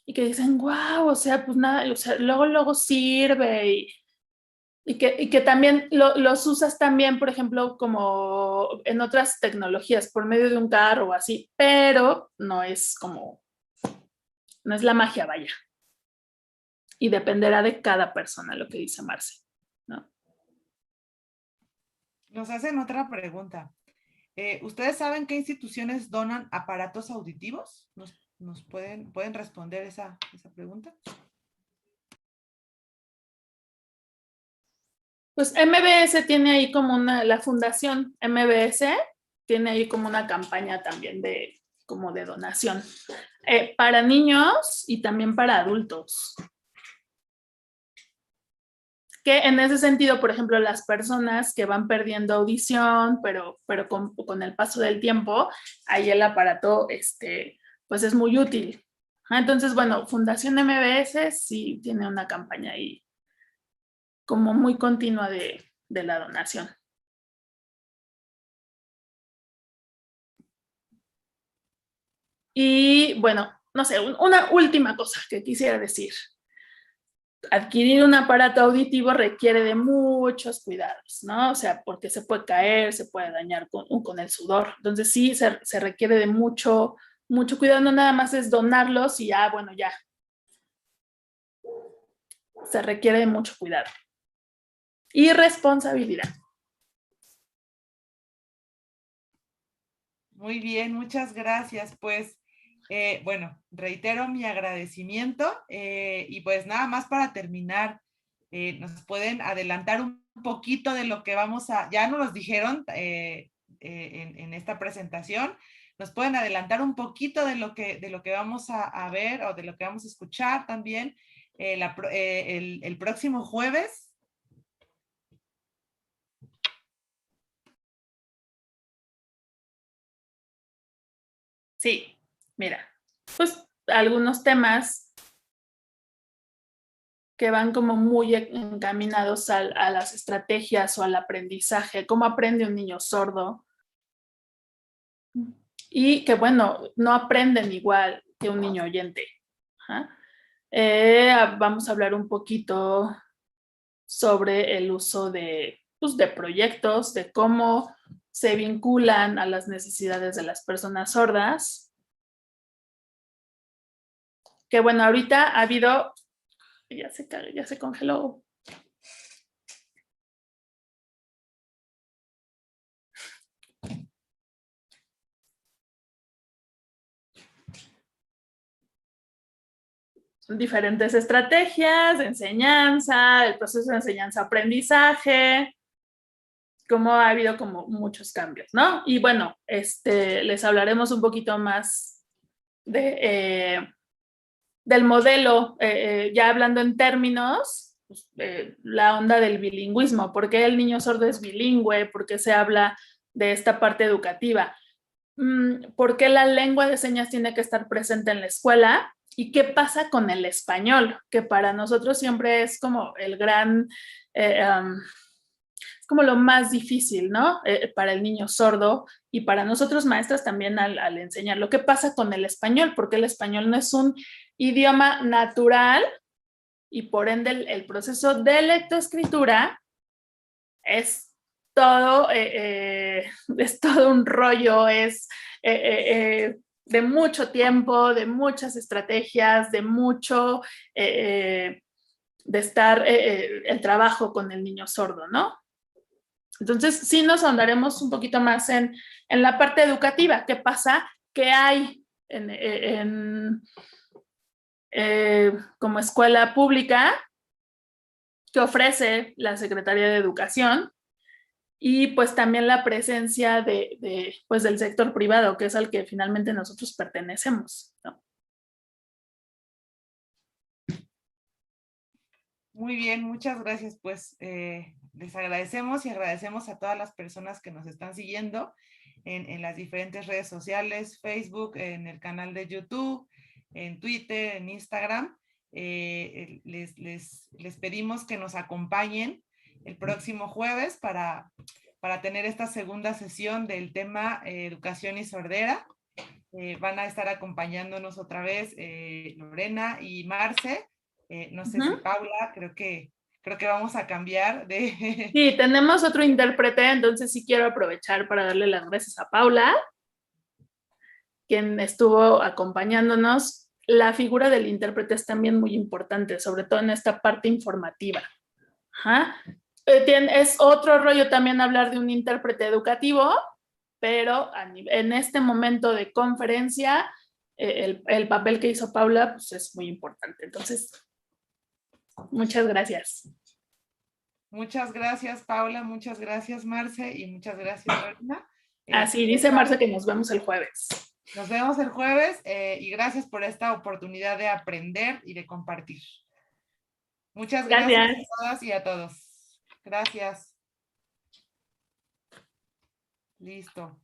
y que dicen, wow, o sea, pues nada, o sea, luego sirve y que también los usas también, por ejemplo, como en otras tecnologías, por medio de un carro o así, pero no es la magia, vaya. Y dependerá de cada persona lo que dice Marce, ¿no? Nos hacen otra pregunta. ¿Ustedes saben qué instituciones donan aparatos auditivos? ¿Nos pueden responder esa pregunta? Pues MBS tiene ahí como la fundación MBS tiene ahí como una campaña también como de donación para niños y también para adultos. Que en ese sentido, por ejemplo, las personas que van perdiendo audición, pero con el paso del tiempo, ahí el aparato pues es muy útil. Entonces, bueno, Fundación MBS sí tiene una campaña ahí como muy continua de la donación. Y bueno, no sé, una última cosa que quisiera decir. Adquirir un aparato auditivo requiere de muchos cuidados, ¿no? O sea, porque se puede caer, se puede dañar con el sudor. Entonces sí, se requiere de mucho cuidado. No nada más es donarlos y ya, bueno, ya. Se requiere de mucho cuidado. Y responsabilidad. Muy bien, muchas gracias. Pues, bueno, reitero mi agradecimiento y pues nada más para terminar, nos pueden adelantar un poquito de lo que vamos a, ya nos los dijeron en esta presentación, nos pueden adelantar un poquito de lo que vamos a ver o de lo que vamos a escuchar también el próximo jueves. Sí, mira, pues algunos temas que van como muy encaminados a las estrategias o al aprendizaje, cómo aprende un niño sordo. Y que bueno, no aprenden igual que un niño oyente. Vamos a hablar un poquito sobre el uso pues, de proyectos, de cómo se vinculan a las necesidades de las personas sordas. Que bueno, ahorita ha habido, ya se congeló. Son diferentes estrategias de enseñanza, el proceso de enseñanza-aprendizaje, como ha habido como muchos cambios, ¿no? Y bueno, les hablaremos un poquito más del modelo, ya hablando en términos, pues, la onda del bilingüismo, por qué el niño sordo es bilingüe, por qué se habla de esta parte educativa, por qué la lengua de señas tiene que estar presente en la escuela y qué pasa con el español, que para nosotros siempre es como el gran... es como lo más difícil, ¿no? Para el niño sordo y para nosotros maestras también al enseñar. Lo que pasa con el español, porque el español no es un idioma natural y por ende el proceso de lectoescritura es todo, es todo un rollo, es de mucho tiempo, de muchas estrategias, de mucho, de estar el trabajo con el niño sordo, ¿no? Entonces, sí nos ahondaremos un poquito más en la parte educativa. ¿Qué pasa? ¿Qué hay como escuela pública que ofrece la Secretaría de Educación? Y pues también la presencia pues del sector privado, que es al que finalmente nosotros pertenecemos, ¿no? Muy bien, muchas gracias. Pues les agradecemos y agradecemos a todas las personas que nos están siguiendo en las diferentes redes sociales, Facebook, en el canal de YouTube, en Twitter, en Instagram. Les pedimos que nos acompañen el próximo jueves para tener esta segunda sesión del tema educación y sordera. Van a estar acompañándonos otra vez Lorena y Marce. No sé si Paula, creo que vamos a cambiar de... Sí, tenemos otro intérprete, entonces sí quiero aprovechar para darle las gracias a Paula, quien estuvo acompañándonos. La figura del intérprete es también muy importante, sobre todo en esta parte informativa. Ajá. Es otro rollo también hablar de un intérprete educativo, pero en este momento de conferencia, el papel que hizo Paula pues, es muy importante. Entonces, muchas gracias. Muchas gracias, Paula, muchas gracias, Marce, y muchas gracias, Lorena. Así dice Marce que nos vemos el jueves. Nos vemos el jueves y gracias por esta oportunidad de aprender y de compartir. Muchas gracias a todas y a todos. Gracias. Listo.